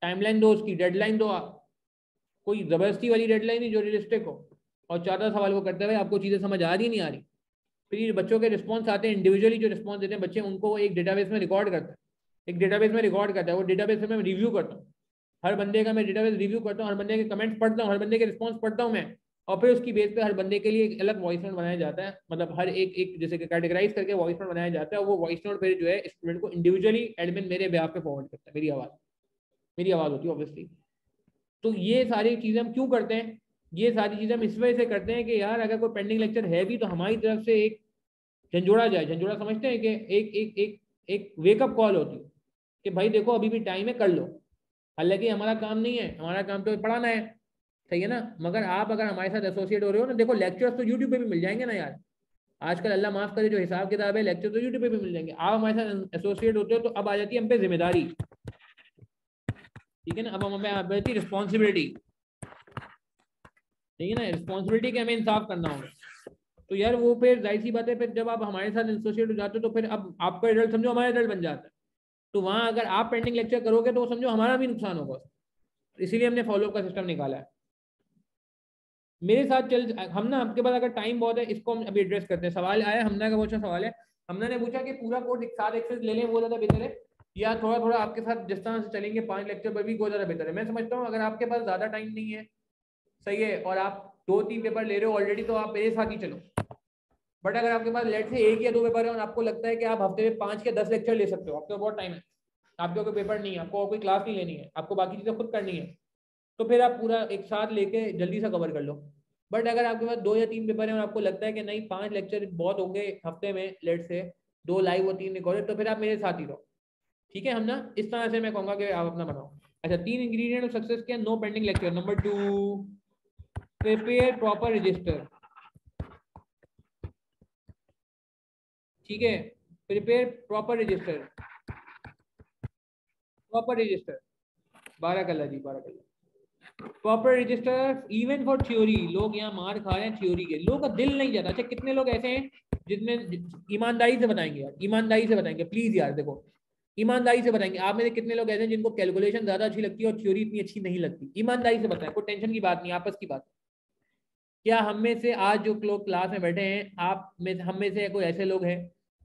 Speaker 1: टाइमलाइन दो, उसकी डेडलाइन दो, कोई जबरदस्ती वाली डेडलाइन नहीं जो रियलिस्टिक हो। और चौथा सवाल वो करता है, भाई आपको चीज़ें समझ आ रही नहीं आ रही? फिर ये बच्चों के रिस्पॉन्स आते हैं, इंडिविजुअली जो रिस्पॉन्स देते हैं बच्चे, उनको वो एक डेटाबेस में रिकॉर्ड करता है, एक डेटाबेस में रिकॉर्ड करता है, वो डेटाबेस में मैं रिव्यू करता हूँ, हर बंदे का मैं डेटाबेस रिव्यू करता हूँ, हर बंदे के कमेंट्स पढ़ता हूँ, हर बंदे के रिस्पॉन्स पढ़ता हूँ मैं, और फिर उसकी बेस पे हर बंदे के लिए एक अलग वॉइस नोट बनाया जाता है, मतलब हर एक एक जैसे कि कैटेगराइज करके वॉइस नोट बनाया जाता है, और वो वॉइस नोट फिर जो है स्टूडेंट को इंडिविजुअली एडमिन मेरे बेहाफ पे फॉरवर्ड करता है, मेरी आवाज़ होती है ऑब्वियसली। तो ये सारी चीज़ें हम क्यों करते हैं? ये सारी चीज़ें हम इस वजह से करते हैं कि यार अगर कोई पेंडिंग लेक्चर है भी तो हमारी तरफ से एक झंझोड़ा जाए, झंझोड़ा समझते हैं कि एक एक एक एक वेकअप कॉल होती है कि भाई देखो अभी भी टाइम है, कर लो। हालांकि हमारा काम नहीं है, हमारा काम तो पढ़ाना है, सही है ना? मगर आप अगर हमारे साथ एसोसिएट हो रहे हो ना, देखो लेक्चर्स तो यूट्यूब पे भी मिल जाएंगे ना यार, आजकल अल्लाह माफ करे जो हिसाब किताब है, लेक्चर तो यूट्यूब पे भी मिल जाएंगे। आप हमारे साथ एसोसिएट होते हो तो अब आ जाती है हम पे जिम्मेदारी, ठीक है ना? अब हमें आ जाती है रिस्पॉन्सिबिलिटी, ठीक है ना? रिस्पॉन्सिबिलिटी के हमें इंसाफ करना होगा। तो यार वो फिर जाहिर सी बात है, फिर जब आप हमारे साथ एसोसिएट हो जाते हो तो फिर अब आपका रिजल्ट समझो हमारा रिजल्ट बन जाता है। तो वहाँ अगर आप पेंडिंग लेक्चर करोगे तो समझो हमारा भी नुकसान होगा, इसीलिए हमने फॉलोअप का सिस्टम निकाला है। मेरे साथ चल, हम ना आपके पास अगर टाइम बहुत है, इसको हम अभी एड्रेस करते हैं। सवाल आया हमना का, बहुत अच्छा सवाल है। हमना ने पूछा कि पूरा कोर्स एक साथ एक्सेस ले लें वो ज़्यादा बेहतर है, या थोड़ा थोड़ा आपके साथ जिस तरह से चलेंगे 5 लेक्चर पर वीक वो ज़्यादा बेहतर है? मैं समझता हूँ अगर आपके पास ज़्यादा टाइम नहीं है, सही है, और आप 2-3 पेपर ले रहे हो ऑलरेडी, तो आप मेरे साथ ही चलो। बट अगर आपके पास लेट से 1 या 2 पेपर है और आपको लगता है कि आप हफ्ते में 5 या 10 लेक्चर ले सकते हो, आपके बहुत टाइम है, आपके कोई पेपर नहीं है, आपको कोई क्लास नहीं लेनी है, आपको बाकी चीज़ें खुद करनी है, तो फिर आप पूरा एक साथ लेके जल्दी से कवर कर लो। बट अगर आपके पास 2 या 3 पेपर है और आपको लगता है कि नहीं 5 लेक्चर बहुत होंगे हफ्ते में, लेट से 2 लाइव और 3 रिकॉर्डेड, तो फिर आप मेरे साथ ही रहो, ठीक है? हम ना इस तरह से मैं कहूँगा कि आप अपना बनाओ। अच्छा, 3 इंग्रेडिएंट ऑफ सक्सेस के, no pending lecture. Number 2, prepare proper register, ठीक है, prepare proper register, proper register, 12 colour जी, 12 colour, proper register even for theory. लोग यहाँ मार खा रहे हैं थ्योरी के, लोगों का दिल नहीं जाता। अच्छा कितने लोग ऐसे हैं जिसमें ईमानदारी से बताएंगे यार, ईमानदारी से बताएंगे प्लीज यार, देखो ईमानदारी से बताएंगे आप में से कितने लोग ऐसे हैं जिनको कैलकुलेशन ज्यादा अच्छी लगती है और थ्योरी इतनी अच्छी नहीं लगती? ईमानदारी से बताएं, कोई टेंशन की बात नहीं, आपस की बात। क्या हम में से आज जो लोग क्लास में बैठे हैं, आप में हम में से कोई ऐसे लोग हैं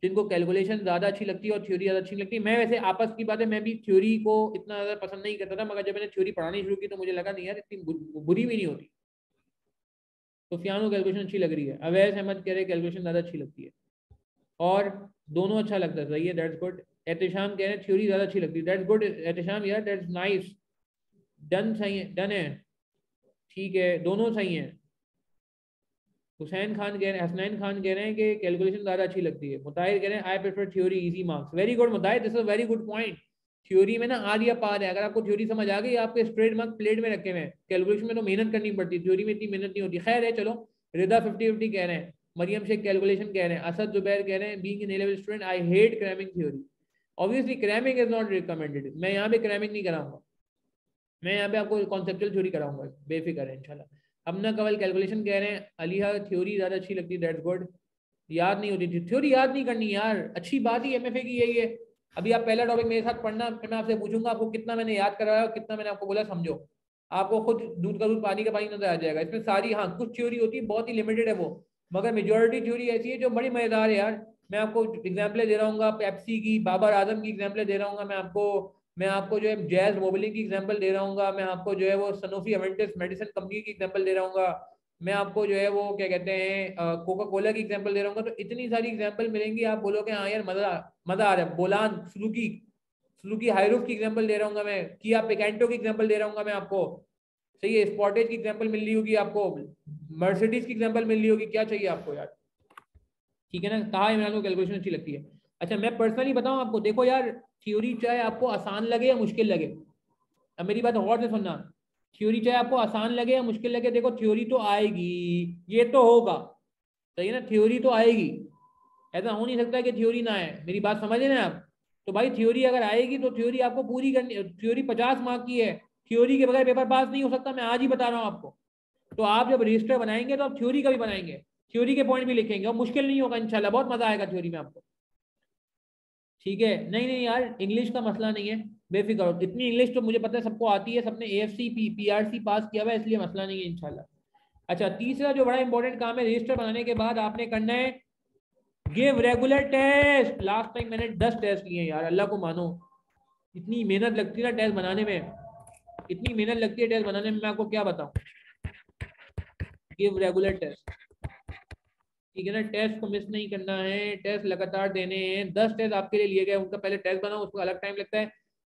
Speaker 1: जिनको कैलकुलेशन ज्यादा अच्छी लगती है और थ्योरी ज्यादा अच्छी लगती है? मैं वैसे आपस की बात है, मैं भी थ्योरी को इतना ज्यादा पसंद नहीं करता था, मगर जब मैंने थ्योरी पढ़ानी शुरू की तो मुझे लगा नहीं यार इतनी बुरी भी नहीं होती। तो फियानो कैलकुलेशन अच्छी लग रही है, अवैस अहमद कह रहे कैलकुलेशन ज्यादा अच्छी लगती है, और दोनों अच्छा लगता है, सही है, दैट्स गुड। एहतशाम कह रहे हैं थ्योरी ज्यादा अच्छी लगती है, दैट्स गुड एहतशाम यार, दैट्स नाइस, डन, सही है, डन है, ठीक है, दोनों सही हैं। हुसैन खान कह रहे हैं, हसनैन खान कह रहे हैं कि कैलकुलेशन ज़्यादा अच्छी लगती है। मुताहिर कह रहे हैं I prefer theory, easy marks, very good Mutahir, this is very good point. Theory में ना आर या पार है, अगर आपको थ्योरी समझ आ गई आपके स्ट्रेट मार्क्स प्लेट में रखे हुए हैं। कैलकुलेशन में तो मेहनत करनी पड़ती है, थ्योरी में इतनी मेहनत नहीं होती। खैर है, चलो। रिदा 50-50 कह रहे हैं, मरियम शेख कैलकुलेशन कह रहे हैं, असद जुबैर कह रहे हैं being an A-level student I hate cramming theory. Obviously cramming is not recommended, मैं यहाँ पे क्रैमिंग नहीं कराऊंगा, मैं यहाँ पे आपको कॉन्सेप्चुअल थ्योरी कराऊंगा, बेफिक्र है इंशाल्लाह। अब ना कवल कैलकुलेशन कह रहे हैं, अलीहा थ्योरी ज़्यादा अच्छी लगती है, दैट्स गुड। याद नहीं होती थी थ्योरी, याद नहीं करनी यार, अच्छी बात ही एमएफए की यही है। अभी आप पहला टॉपिक मेरे साथ पढ़ना, फिर मैं आपसे पूछूंगा आपको कितना मैंने याद करवाया और कितना मैंने आपको बोला समझो। आपको खुद दूध का दूध पानी का पानी नजर आ जाएगा इसमें सारी। हाँ कुछ थ्योरी होती है बहुत ही लिमिटेड है वो, मगर मेजोरिटी थ्योरी ऐसी है जो बड़ी मजेदार है यार। मैं आपको एग्जाम्पलें दे रहा हूँ, पेप्सी की, बाबर आजम की एग्जाम्पलें दे रहा हूँ, मैं आपको जो है जैज मोबिलिंग की एग्जांपल दे रहा हूँ, मैं आपको जो है वो सनोफी अवेंटिस मेडिसिन कंपनी की एग्जांपल दे रहा हूँ, मैं आपको जो है वो क्या कहते हैं कोका कोला की एग्जांपल दे रहा हूँ। तो इतनी सारी एग्जांपल मिलेंगी, आप बोलोगे हाँ यार मजा मजा आ रहा है। बोलान सुजुकी, सुजुकी हायरूफ की एग्जांपल दे रहा हूँ मैं, किया पिकेंटो की एग्जांपल दे रहा हूँ मैं आपको, सही है, स्पॉटेज की एग्जांपल मिल रही होगी आपको, मर्सिडीज की एग्जांपल मिल रही होगी, क्या चाहिए आपको यार? ठीक है ना, कहा इमरान को कैलकुलेशन अच्छी लगती है। अच्छा मैं पर्सनली बताऊं आपको, देखो यार थ्योरी चाहे आपको आसान लगे या मुश्किल लगे, अब मेरी बात गौर से सुनना, थ्योरी चाहे आपको आसान लगे या मुश्किल लगे, देखो थ्योरी तो आएगी, ये तो होगा, सही है ना, थ्योरी तो आएगी, ऐसा हो नहीं सकता कि थ्योरी ना आए, मेरी बात समझ रहे हैं आप? तो भाई थ्योरी अगर आएगी तो थ्योरी आपको पूरी करनी, थ्योरी 50 मार्क की है, थ्योरी के बगैर पेपर पास नहीं हो सकता, मैं आज ही बता रहा हूँ आपको। तो आप जब रजिस्टर बनाएंगे तो आप थ्योरी का भी बनाएंगे, थ्योरी के पॉइंट भी लिखेंगे, और मुश्किल नहीं होगा इंशाल्लाह, बहुत मजा आएगा थ्योरी में आपको। ठीक है, नहीं नहीं यार इंग्लिश का मसला नहीं है, बेफिक्र हो, इतनी इंग्लिश तो मुझे पता है सबको आती है, सबने AFC PRC पास किया हुआ है, इसलिए मसला नहीं है इंशाल्लाह। अच्छा तीसरा जो बड़ा इंपॉर्टेंट काम है, रजिस्टर बनाने के बाद आपने करना है give regular test. Last time मैंने 10 टेस्ट लिए यार, अल्लाह को मानो, इतनी मेहनत लगती है ना टेस्ट बनाने में, इतनी मेहनत लगती है टेस्ट बनाने में, मैं आपको क्या बताऊं। गिव रेगुलर टेस्ट, ठीक है ना, टेस्ट को मिस नहीं करना है, टेस्ट लगातार देने हैं। 10 टेस्ट आपके लिए लिए गए, उनका पहले टेस्ट बनाओ, उसको अलग टाइम लगता है,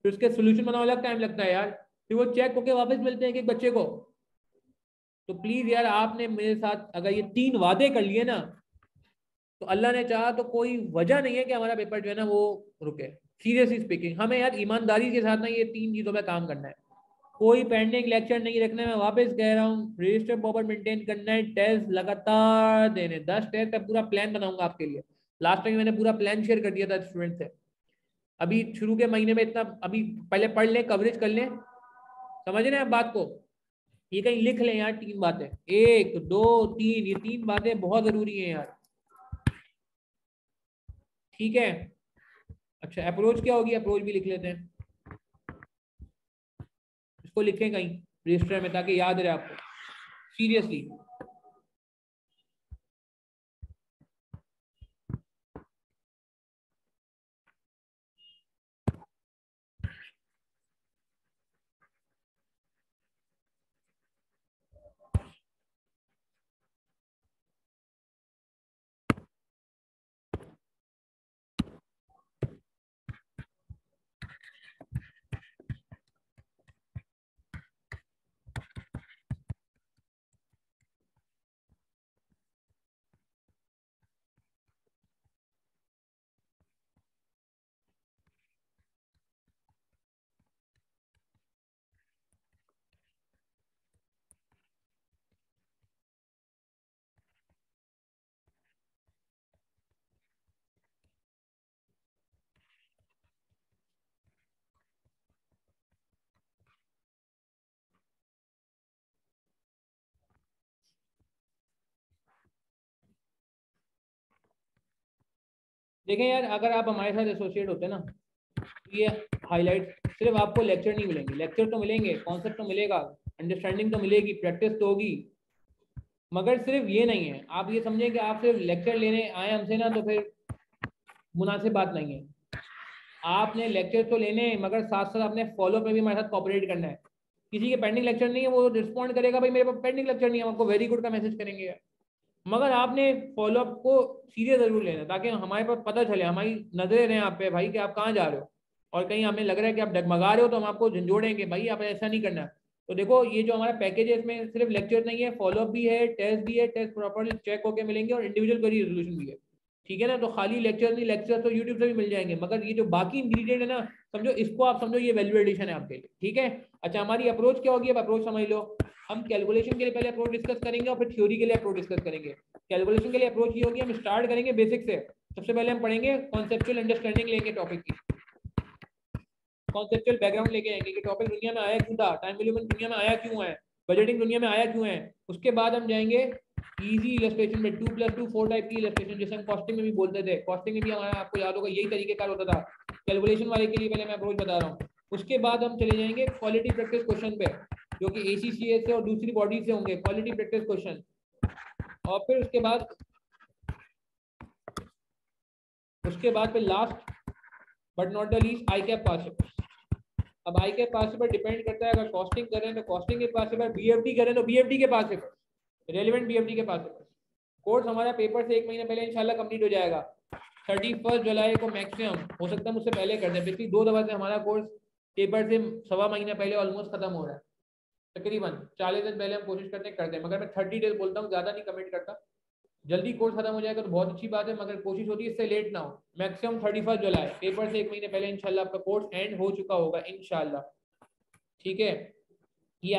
Speaker 1: फिर उसके सोल्यूशन बनाओ, अलग टाइम लगता है यार, फिर वो चेक होके वापस मिलते हैं एक एक बच्चे को। तो प्लीज यार आपने मेरे साथ अगर ये 3 वादे कर लिए ना, तो अल्लाह ने चाहा तो कोई वजह नहीं है कि हमारा पेपर जो है ना वो रुके। सीरियसली स्पीकिंग, हमें यार ईमानदारी के साथ ना ये 3 चीजों पे काम करना है, कोई पेंडिंग लेक्चर नहीं रखना है, मैं वापस कह रहा हूँ, रजिस्टर प्रॉपर मेंटेन करना है, टेस्ट लगातार देने, 10 टेस्ट का पूरा प्लान बनाऊंगा आपके लिए। लास्ट टाइम मैंने पूरा प्लान शेयर कर दिया था स्टूडेंट से। अभी शुरू के महीने में इतना, अभी पहले पढ़ लें, कवरेज कर लें, समझ रहे हैं आप बात को? ये कहीं लिख लें यार, 3 बातें, 1 2 3, ये 3 बातें बहुत जरूरी है यार, ठीक है? अच्छा अप्रोच क्या होगी, अप्रोच भी लिख लेते हैं, इसको लिखें कहीं रजिस्टर में ताकि याद रहे आपको, सीरियसली। देखें यार, अगर आप हमारे साथ एसोसिएट होते हैं ना, तो ये हाईलाइट, सिर्फ आपको लेक्चर नहीं मिलेंगे, लेक्चर तो मिलेंगे, कॉन्सेप्ट तो मिलेगा, अंडरस्टैंडिंग तो मिलेगी, प्रैक्टिस तो होगी, मगर सिर्फ ये नहीं है। आप ये समझें कि आप सिर्फ लेक्चर लेने आए हमसे ना, तो फिर मुनासिब बात नहीं है। आपने लेक्चर तो लेने हैं, मगर साथ साथ आपने फॉलो पे भी हमारे साथ कॉपरेट करना है। किसी के पेंडिंग लेक्चर नहीं है, वो रिस्पॉन्ड करेगा भाई मेरे पास पेंडिंग लेक्चर नहीं है, आपको वेरी गुड का मैसेज करेंगे, मगर आपने फॉलोअप को सीरियस जरूर लेना, ताकि हमारे पास पता चले, हमारी नजरें रहें आप पे भाई कि आप कहाँ जा रहे हो, और कहीं हमें लग रहा है कि आप डगमगा रहे हो तो हम आपको झंझोड़ेंगे भाई, आप ऐसा नहीं करना। तो देखो, ये जो हमारा पैकेज है, इसमें सिर्फ लेक्चर नहीं है, फॉलोअप भी है, टेस्ट भी है, टेस्ट प्रॉपरली चेक होकर मिलेंगे, और इंडिविजुअल क्वेरी रेजोल्यूशन भी है। ठीक है ना, तो खाली लेक्चर नहीं, लेक्चर तो यूट्यूब से भी मिल जाएंगे, मगर ये जो बाकी इंग्रीडियंट है ना, समझो इसको, आप समझो ये वैल्यू एडिशन है आपके लिए। ठीक है, अच्छा हमारी अप्रोच क्या होगी, अब अप्रोच समझ लो। हम कैलकुलेशन के लिए पहले अप्रोच डिस्कस करेंगे, और फिर थ्योरी के लिए अप्रोच डिस्कस करेंगे। कैलकुलेशन के लिए अप्रोच ये होगी, हम स्टार्ट करेंगे बेसिक से। सबसे पहले हम पढ़ेंगे कॉन्सेप्चुअल अंडरस्टैंडिंग लेंगे टॉपिक की, कॉन्सेप्चुअल बैकग्राउंड लेके आएंगे कि टॉपिक दुनिया में आया क्यों था, टाइम मैनेजमेंट दुनिया में आया क्यों है, बजटिंग दुनिया में आया क्यों है। उसके बाद हम जाएंगे इजी इलस्ट्रेशन में, 2+2 4 टाइप की इलस्ट्रेशन, जैसे हम कॉस्टिंग में भी बोलते थे। कॉस्टिंग में भी हमारा, आपको याद होगा, यही तरीके कार होता था। कैलकुलेशन वाले के लिए पहले मैं अप्रोच बता रहा हूँ। उसके बाद हम चले जाएंगे क्वालिटी प्रैक्टिस क्वेश्चन पे, जो कि ACCA से और दूसरी बॉडी से होंगे, क्वालिटी प्रैक्टिस क्वेश्चन। और फिर उसके बाद फिर last but not the least I cap pass paper. अब आई कैप पास पेपर डिपेंड करता है, अगर कॉस्टिंग करें तो कॉस्टिंग के पास पेपर, BFD करें तो BFD के पास पेपर, रेलिवेंट BFD के पास पेपर। कोर्स हमारा पेपर से 1 महीने पहले इंशाल्लाह कंप्लीट हो जाएगा, 31 जुलाई को मैक्सिमम, हो सकता है मुझसे पहले कर दें। पिछली 2 दफा से हमारा कोर्स पेपर से सवा महीना पहले ऑलमोस्ट खत्म हो रहा है, तकरीबन 40 दिन पहले हम कोशिश करते हैं करते हैं, मगर मैं 30 डेज बोलता हूँ, ज्यादा नहीं कमिट करता। जल्दी कोर्स खत्म हो जाएगा तो बहुत अच्छी बात है, मगर कोशिश होती है इससे लेट ना हो। मैक्सिमम 31 जुलाई, पेपर से 1 महीने पहले इंशाल्लाह आपका कोर्स एंड हो चुका होगा इंशाल्लाह। ठीक है, ये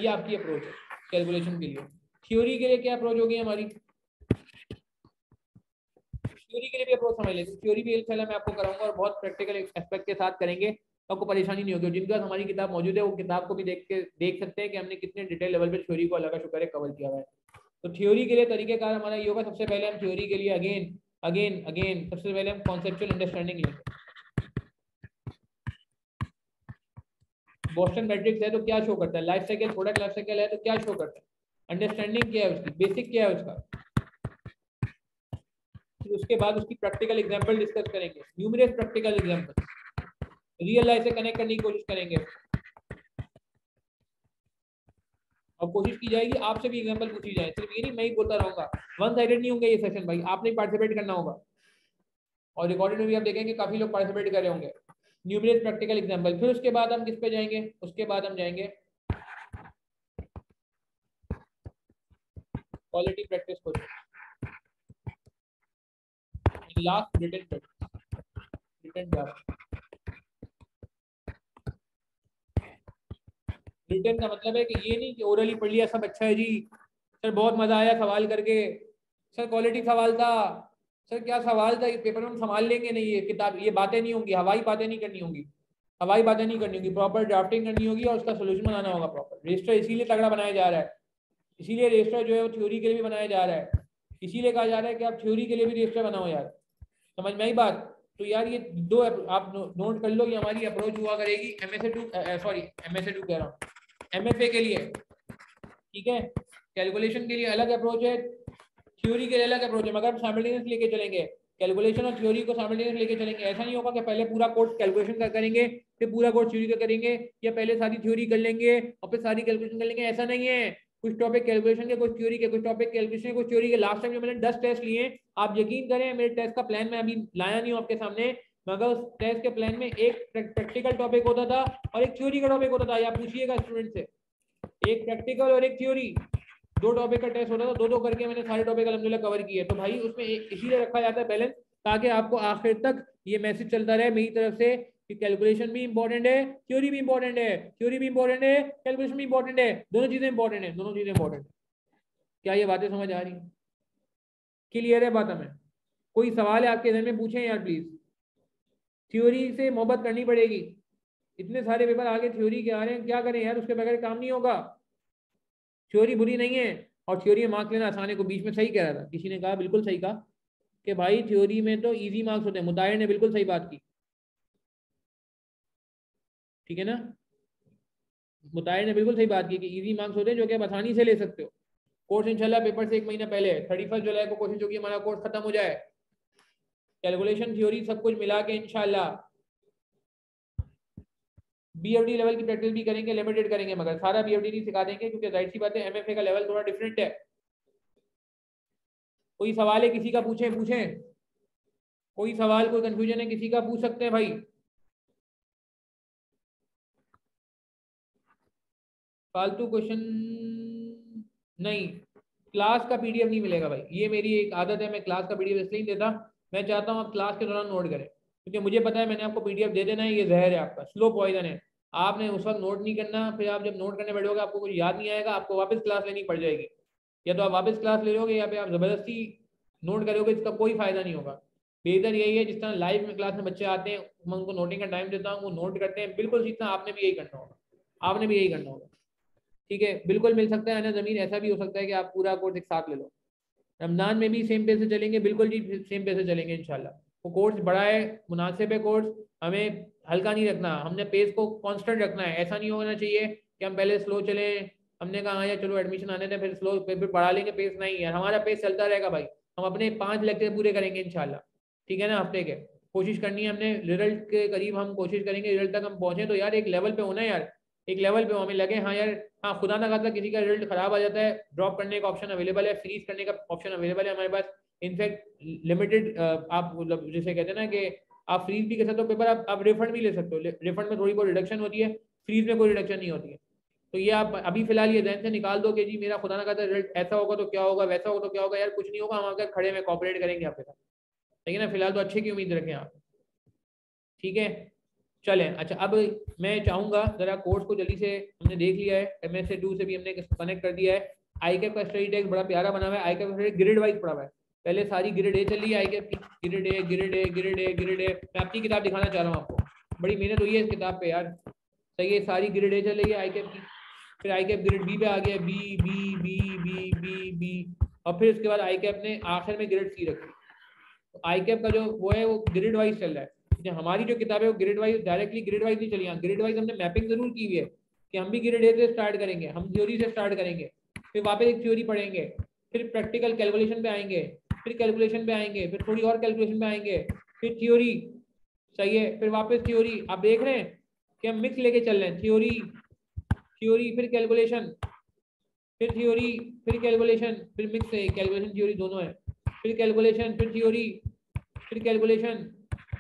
Speaker 1: आपकी अप्रोच है कैलकुलेशन के लिए। थ्योरी के लिए क्या अप्रोच होगी हमारी, थ्योरी के लिए भी अप्रोच समझ लेते हैं। थ्योरी भी इंशाल्लाह मैं आपको कराऊंगा, और बहुत प्रैक्टिकल एस्पेक्ट के साथ करेंगे, तो आपको परेशानी नहीं होगी। जिनके पास हमारी किताब मौजूद है, वो किताब को भी देख सकते हैं कि हमने कितने डिटेल लेवल पे थ्योरी को अल्लाह का शुक्र है कवर किया हुआ है। तो थ्योरी के लिए तरीकेकार हमारा ये होगा, सबसे पहले हम थ्योरी के लिए अगेन अगेन अगेन सबसे पहले हम कॉन्सेप्चुअल अंडरस्टैंडिंग लेंगे। बोस्टन मैट्रिक्स है तो क्या शो करता है, life cycle, product life cycle है तो क्या शो करता है, अंडरस्टैंडिंग क्या है उसकी, बेसिक क्या है उसका। फिर उसके बाद उसकी प्रैक्टिकल एग्जांपल डिस्कस करेंगे, numerous practical example, real life से कनेक्ट करने की कोशिश करेंगे, और कोशिश की जाएगी आपसे भी एग्जांपल पूछी जाए, सिर्फ ये नहीं मैं ही बोलता रहूंगा। वन साइडेड नहीं होंगे ये सेशन भाई, आपने पार्टिसिपेट करना होगा, और रिकॉर्डेड में भी आप देखेंगे काफी लोग पार्टिसिपेट कर रहे होंगे। न्यूमरस प्रैक्टिकल एग्जांपल, फिर उसके बाद हम किस पे जाएंगे, उसके बाद हम जाएंगे quality practice question, last written written return का मतलब है कि ये नहीं कि ओरली पढ़ लिया सब अच्छा है जी, सर बहुत मजा आया सवाल करके, सर क्वालिटी सवाल था, सर क्या सवाल था, ये पेपर में हम संभाल लेंगे नहीं, ये किताब, ये बातें नहीं होंगी, हवाई बातें नहीं करनी होंगी, हवाई बातें नहीं करनी होगी, प्रॉपर ड्राफ्टिंग करनी होगी, और उसका सोल्यूशन बनाना होगा प्रॉपर। रजिस्टर इसीलिए तगड़ा बनाया जा रहा है, इसीलिए रजिस्टर जो है वो थ्योरी के लिए भी बनाया जा रहा है, इसीलिए कहा जा रहा है कि आप थ्योरी के लिए भी रजिस्टर बनाओ यार, समझ में आई बात। तो यार ये दो आप नोट कर लो, ये हमारी अप्रोच हुआ करेगी MSA2, सॉरी MSA2 कह रहा हूँ, MFA के लिए। ठीक है, कैलकुलेशन के लिए अलग अप्रोच है, थ्योरी के लिए अलग अप्रोच है, मगर हम साइमल्टेनियस लेके चलेंगे, कैलकुलेशन और थ्योरी को साइमल्टेनियस लेके चलेंगे। ऐसा नहीं होगा कि पहले पूरा कोर्स कैलकुलेशन का करेंगे फिर पूरा कोर्स थ्योरी का करेंगे, या पहले सारी थ्योरी कर लेंगे और फिर सारी कैलकुलेशन कर लेंगे, ऐसा नहीं है। कुछ टॉपिक कैलकुलेशन के, कुछ थ्योरी के, कुछ टॉपिक कैलकुलेशन, कुछ थ्योरी के। लास्ट टाइम जो मैंने 10 टेस्ट लिए, आप यकीन करें मेरे टेस्ट का प्लान मैं अभी लाया नहीं हूँ आपके सामने, मगर उस टेस्ट के प्लान में एक प्रैक्टिकल टॉपिक होता था और एक थ्योरी का टॉपिक होता था। या पूछिएगा स्टूडेंट से, एक प्रैक्टिकल और एक थ्योरी, 2 टॉपिक का टेस्ट होता था, 2 करके मैंने सारे टॉपिक अल्हम्दुलिल्लाह कवर किए। तो भाई उसमें इसीलिए रखा जाता है बैलेंस, ताकि आपको आखिर तक ये मैसेज चलता रहे मेरी तरफ से कि कैलकुलेशन भी इंपॉर्टेंट है, थ्योरी भी इंपॉर्टेंट है, थ्योरी भी इंपॉर्टेंट है, कैलकुलेशन भी इंपॉर्टेंट है, दोनों चीजें इंपॉर्टेंट है, दोनों चीजें इंपॉर्टेंट है। क्या ये बातें समझ आ रही हैं, क्लियर है बात हमें? कोई सवाल है आपके जहन में, पूछें यार प्लीज। थ्योरी से मोहब्बत करनी पड़ेगी, इतने सारे पेपर आगे थ्योरी के आ रहे हैं, क्या करें यार, उसके बगैर काम नहीं होगा। थ्योरी बुरी नहीं है, और थ्योरी में मार्क्स लेना आसान है, को बीच में सही कह रहा था किसी ने, कहा बिल्कुल सही कहा कि भाई थ्योरी में तो इजी मार्क्स होते हैं। मुताहिर ने बिल्कुल सही बात की, ठीक है ना, मुताहिर ने बिल्कुल सही बात की कि इजी मार्क्स होते हैं जो कि आप आसानी से ले सकते हो। कोर्स इंशाल्लाह पेपर से एक महीना पहले 31 जुलाई को कोशिश होगी हमारा कोर्स खत्म हो जाए। कैलकुलेशन थ्योरी सब कुछ मिला के इंशाल्लाह बीएफडी लेवल की प्रैक्टिस भी करेंगे, लिमिटेड करेंगे, मगर सारा बीएफडी नहीं सिखा देंगे क्योंकि जाहिर सी बात है एमएफए का लेवल थोड़ा डिफरेंट है। कोई सवाल है किसी का, पूछें पूछें, कोई सवाल कोई कंफ्यूजन है किसी का, पूछ सकते हैं भाई। फालतू क्वेश्चन नहीं, क्लास का पीडीएफ नहीं मिलेगा भाई, ये मेरी एक आदत है, मैं क्लास का पीडीएफ इसलिए नहीं देता, मैं चाहता हूँ आप क्लास के दौरान नोट करें, क्योंकि मुझे पता है मैंने आपको पीडीएफ दे देना है, ये जहर है आपका, स्लो पॉइजन है। आपने उस वक्त नोट नहीं करना, फिर आप जब नोट करने बैठोगे आपको कुछ याद नहीं आएगा, आपको वापस क्लास लेनी पड़ जाएगी। या तो आप वापस क्लास ले लोगे या फिर आप जबरदस्ती नोट करोगे, इसका कोई फायदा नहीं होगा। बेहतर यही है जिस तरह लाइव में क्लास में बच्चे आते हैं, मैं उनको नोटिंग का टाइम देता हूँ, वो नोट करते हैं, बिल्कुल सीखना, आपने भी यही करना होगा, आपने भी यही करना होगा, ठीक है। बिल्कुल मिल सकता है ना जमीन, ऐसा भी हो सकता है कि आप पूरा कोर्स एक साथ ले लो। रमजान में भी सेम पेज से चलेंगे, बिल्कुल जी सेम पेज से चलेंगे इंशाल्लाह। वो कोर्स बड़ा है, मुनासिब है कोर्स, हमें हल्का नहीं रखना, हमने पेज को कांस्टेंट रखना है। ऐसा नहीं होना चाहिए कि हम पहले स्लो चलें, हमने कहा हाँ यार चलो एडमिशन आने दें फिर स्लो फिर बढ़ा लेंगे पेज, नहीं यार, हमारा पेज चलता रहेगा भाई। हम अपने 5 लेक्चर पूरे करेंगे इंशाल्लाह, ठीक है ना, हफ्ते के। कोशिश करनी है हमने रिजल्ट के करीब, हम कोशिश करेंगे रिजल्ट तक हम पहुंचे, तो यार एक लेवल पे होना है यार, एक लेवल पे हमें लगे हाँ यार, हाँ खुदा ना खासा किसी का रिजल्ट खराब आ जाता है, ड्रॉप करने का ऑप्शन अवेलेबल है, फ्रीज करने का ऑप्शन अवेलेबल है हमारे पास। इनफैक्ट लिमिटेड आप मतलब जैसे कहते हैं ना कि आप फ्रीज भी कर सकते हो पेपर, आप रिफंड भी ले सकते हो, रिफंड में थोड़ी बहुत रिडक्शन होती है, फ्रीज में कोई रिडक्शन नहीं होती है। तो ये आप अभी फिलहाल ये जहन से निकाल दो कि जी मेरा खुदा ना खासा रिजल्ट ऐसा होगा तो क्या होगा, वैसा होगा तो क्या होगा, यार कुछ नहीं होगा, हम आकर खड़े में कॉपरेट करेंगे आपके साथ, ठीक है ना। फिलहाल तो अच्छे की उम्मीद रखें आप, ठीक है। चलें, अच्छा अब मैं चाहूंगा जरा कोर्स को जल्दी से, हमने देख लिया है MS2 से भी हमने कनेक्ट कर दिया है। आईकैप का स्टडी टेक्स्ट बड़ा प्यारा बना हुआ है, आईकैप का ग्रिड वाइज पढ़ा हुआ है, पहले सारी ग्रिड ए चल रही है आईकैप की, grid a grid a grid a grid ए, मैं अपनी किताब दिखाना चाह रहा हूँ आपको, बड़ी मेहनत हुई है इस किताब पे यार, सही है, सारी ग्रिड ए चल रही है आईकैप की। फिर आईकैप ग्रिड बी पे आ गया, B B B B B B, और फिर उसके बाद आईकैप ने आखिर में ग्रिड सी रखी। तो आईकैप का जो वो है वो ग्रिड वाइज चल रहा है, हमारी जो किताब है वो grade wise, directly grade wise नहीं चली। यहाँ ग्रेड वाइज हमने मैपिंग जरूर की हुई है कि हम भी ग्रेड ए से स्टार्ट करेंगे, हम थ्योरी से स्टार्ट करेंगे, फिर वापस एक थ्योरी पढ़ेंगे, फिर प्रैक्टिकल कैलकुलेशन पे आएंगे, फिर कैलकुलेशन पे आएंगे, फिर थोड़ी और कैलकुलेशन पे आएंगे, फिर थ्योरी, सही है, फिर वापस थ्योरी। आप देख रहे हैं कि हम मिक्स लेके चल रहे हैं, थ्योरी थ्योरी फिर कैलकुलेशन, फिर थ्योरी फिर कैलकुलेशन, फिर मिक्स है, कैलकुलेशन थ्योरी दोनों है, फिर कैलकुलेशन फिर थ्योरी फिर कैलकुलेशन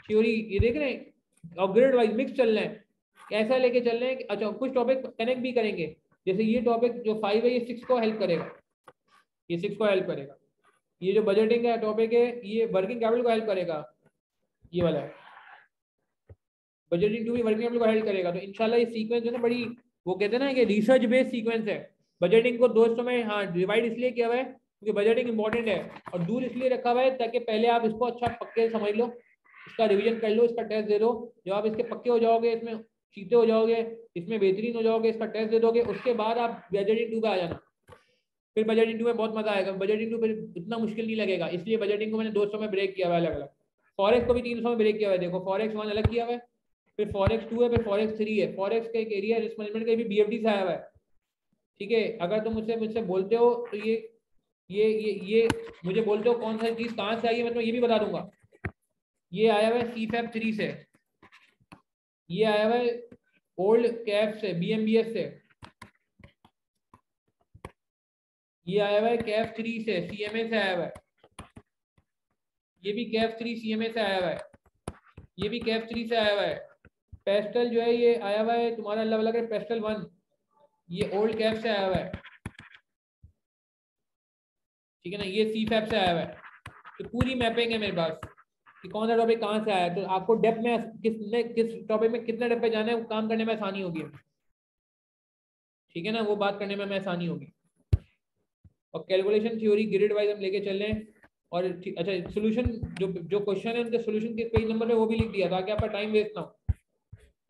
Speaker 1: थ्योरी, ये देख रहे हैं, और ग्रेड वाइज मिक्स चल रहे हैं, ऐसा लेके चल रहे हैं कि अच्छा कुछ टॉपिक कनेक्ट भी करेंगे, जैसे ये टॉपिक जो 5 है ये 6 को हेल्प करेगा, ये 6 को हेल्प करेगा, ये जो बजटिंग का टॉपिक है ये वर्किंग कैपिटल को हेल्प करेगा, ये वाला है बजटिंग टू भी वर्किंग कैपिटल को हेल्प करेगा। तो इंशाल्लाह ये सीक्वेंस जो है ना बड़ी, वो कहते हैं ना कि रिसर्च बेस्ड सीक्वेंस है। बजटिंग को दोस्तों में हाँ डिवाइड इसलिए किया हुआ है क्योंकि बजटिंग इंपॉर्टेंट है, और दूर इसलिए रखा हुआ है ताकि पहले आप इसको अच्छा पक्के समझ लो, इसका रिवीजन कर लो, इसका टेस्ट दे दो, जब आप इसके पक्के हो जाओगे, इसमें सीते हो जाओगे, इसमें बेहतरीन हो जाओगे, इसका टेस्ट दे दोगे, उसके बाद आप बजटिंग टू पे आ जाना, फिर बजटिंग टू में बहुत मजा आएगा, बजटिंग टू फिर इतना मुश्किल नहीं लगेगा, इसलिए बजटिंग को मैंने 200 में ब्रेक किया हुआ है अलग अलग। फॉरेक्स को भी 300 में ब्रेक किया हुआ है, देखो फॉरेक्स 1 अलग किया हुआ है, फिर फॉरेक्स 2 है, फिर फॉरेक्स 3 है, फॉरेक्स का एक एरिया रिस्क मैनेजमेंट का भी BFD से आया हुआ है, ठीक है। अगर तुम मुझसे मुझसे बोलते हो तो ये मुझे बोलते हो कौन सा चीज कहाँ से आई है, मैं तुम्हें ये भी बता दूंगा। ये आया हुआ है CFAP 3 से, ये आया हुआ है ओल्ड कैफ से, BMBS से, ये आया हुआ है कैफ 3 से, CMA से आया हुआ है, ये भी कैफ 3 CMA से आया हुआ है, ये भी कैफ 3 से आया हुआ है। पेस्टल जो है ये आया हुआ है तुम्हारा अल्लाह वाला, पेस्टल 1, ये ओल्ड कैफ से आया हुआ है, ठीक है ना, ये CFAP से आया हुआ है। तो पूरी मैपिंग है मेरे पास कि कौन सा टॉपिक कहाँ से आया है, तो आपको डेप्थ में किस टॉपिक में कितने डेप्थ पे जाना है, वो काम करने में आसानी होगी, ठीक है ना, वो बात करने में हमें आसानी होगी। और कैलकुलेशन थ्योरी ग्रिड वाइज हम लेके चल रहे हैं, और अच्छा सोल्यूशन जो क्वेश्चन है उनके सोल्यूशन किस पेज नंबर पे वो भी लिख दिया ताकि आपका टाइम वेस्ट ना हो,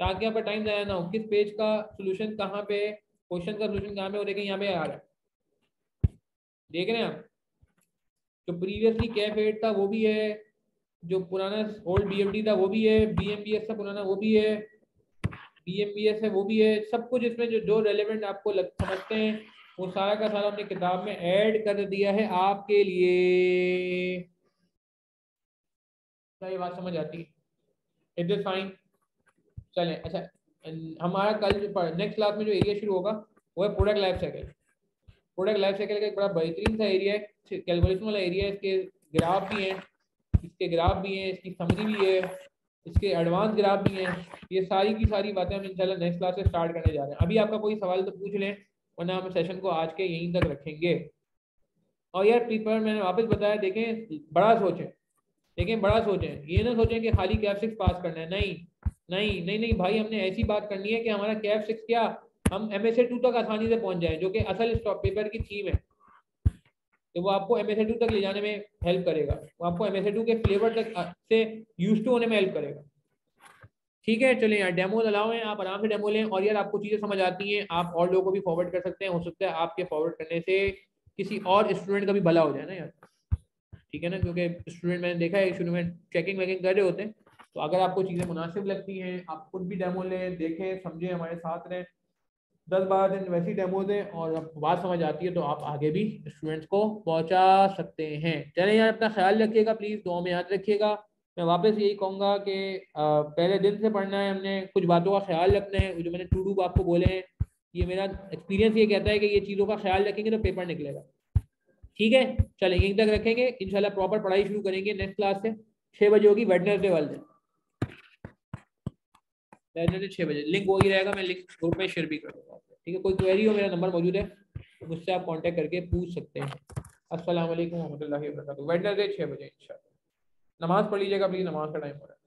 Speaker 1: ताकि आपका टाइम ज़ाया ना हो, किस पेज का सोल्यूशन कहाँ पे, क्वेश्चन का सोल्यूशन कहाँ पे, वो देखें यहाँ पे आ रहा है, देख रहे हैं आप, जो प्रीवियसली कैफ 8 था वो भी है, जो पुराना ओल्ड BMD था वो भी है, BMBS था पुराना वो भी है, BMBS है वो भी है, सब कुछ इसमें जो जो रेलेवेंट आपको समझते हैं वो सारा का सारा हमने किताब में ऐड कर दिया है आपके लिए। क्या ये बात समझ आती है? It is fine. चलें, अच्छा हमारा कल नेक्स्ट क्लास में जो एरिया शुरू होगा वो है product life cycle. Product life cycle का एक बड़ा बेहतरीन सा एरिया है, कैलकुलेशन वाला एरिया है। इसके ग्राफ भी हैं, इसकी समरी भी है, इसके एडवांस ग्राफ भी हैं। ये सारी की सारी बातें हम इंशाल्लाह नेक्स्ट क्लास से स्टार्ट करने जा रहे हैं। अभी आपका कोई सवाल तो पूछ लें, वरना हम सेशन को आज के यहीं तक रखेंगे। और यार पेपर मैंने वापस बताया, देखें बड़ा सोचें, बड़ा सोचें, ये ना सोचें कि खाली कैफ 6 पास करना है। नहीं नहीं नहीं नहीं भाई, हमने ऐसी बात करनी है कि हमारा कैफ 6 क्या, हम MSA 2 तक आसानी से पहुंच जाएं, जो कि असल पेपर की थीम है। तो वो आपको MSA 2 तक ले जाने में हेल्प करेगा, वो आपको MSA 2 के फ्लेवर तक से यूज टू होने में हेल्प करेगा। ठीक है, चलें यार, डेमो अलाउ हैं, आप आराम से डेमो लें। और यार आपको चीज़ें समझ आती हैं, आप और लोगों को भी फॉरवर्ड कर सकते हैं। हो सकता है आपके फॉरवर्ड करने से किसी और स्टूडेंट का भी भला हो जाए ना यार, ठीक है ना, क्योंकि स्टूडेंट मैंने देखा है शुरू में चेकिंग वेकिंग कर रहे होते हैं। तो अगर आपको चीज़ें मुनासिब लगती हैं, आप खुद भी डेमो लें, देखें, समझें, हमारे साथ रहें, 10-12 दिन वैसी डेमो दें, और अब बात समझ आती है तो आप आगे भी स्टूडेंट्स को पहुंचा सकते हैं। चलें यार, अपना ख्याल रखिएगा, प्लीज़ दुआ में याद रखिएगा। मैं वापस यही कहूँगा कि पहले दिन से पढ़ना है हमने, कुछ बातों का ख्याल रखना है। जो मैंने टू डू आपको बोले हैं, ये मेरा एक्सपीरियंस ये कहता है कि ये चीज़ों का ख्याल रखेंगे तो पेपर निकलेगा। ठीक है, चलें यहीं तक रखेंगे, इंशाल्लाह प्रॉपर पढ़ाई शुरू करेंगे नेक्स्ट क्लास से। 6 बजे होगी वेडनेसडे वाले दिन, वेडनेसडे 6 बजे। लिंक वही रहेगा, मैं लिंक ग्रुप में शेयर भी कर दूँगा। ठीक है, कोई क्वेरी हो मेरा नंबर मौजूद है, तो मुझसे आप कांटेक्ट करके पूछ सकते हैं। अस्सलाम वालेकुम रहमतुल्लाहि व बरकातहू। वेडनेसडे 6 बजे इंशाल्लाह। नमाज पढ़ लीजिएगा प्लीज़, नमाज का टाइम हो रहा है।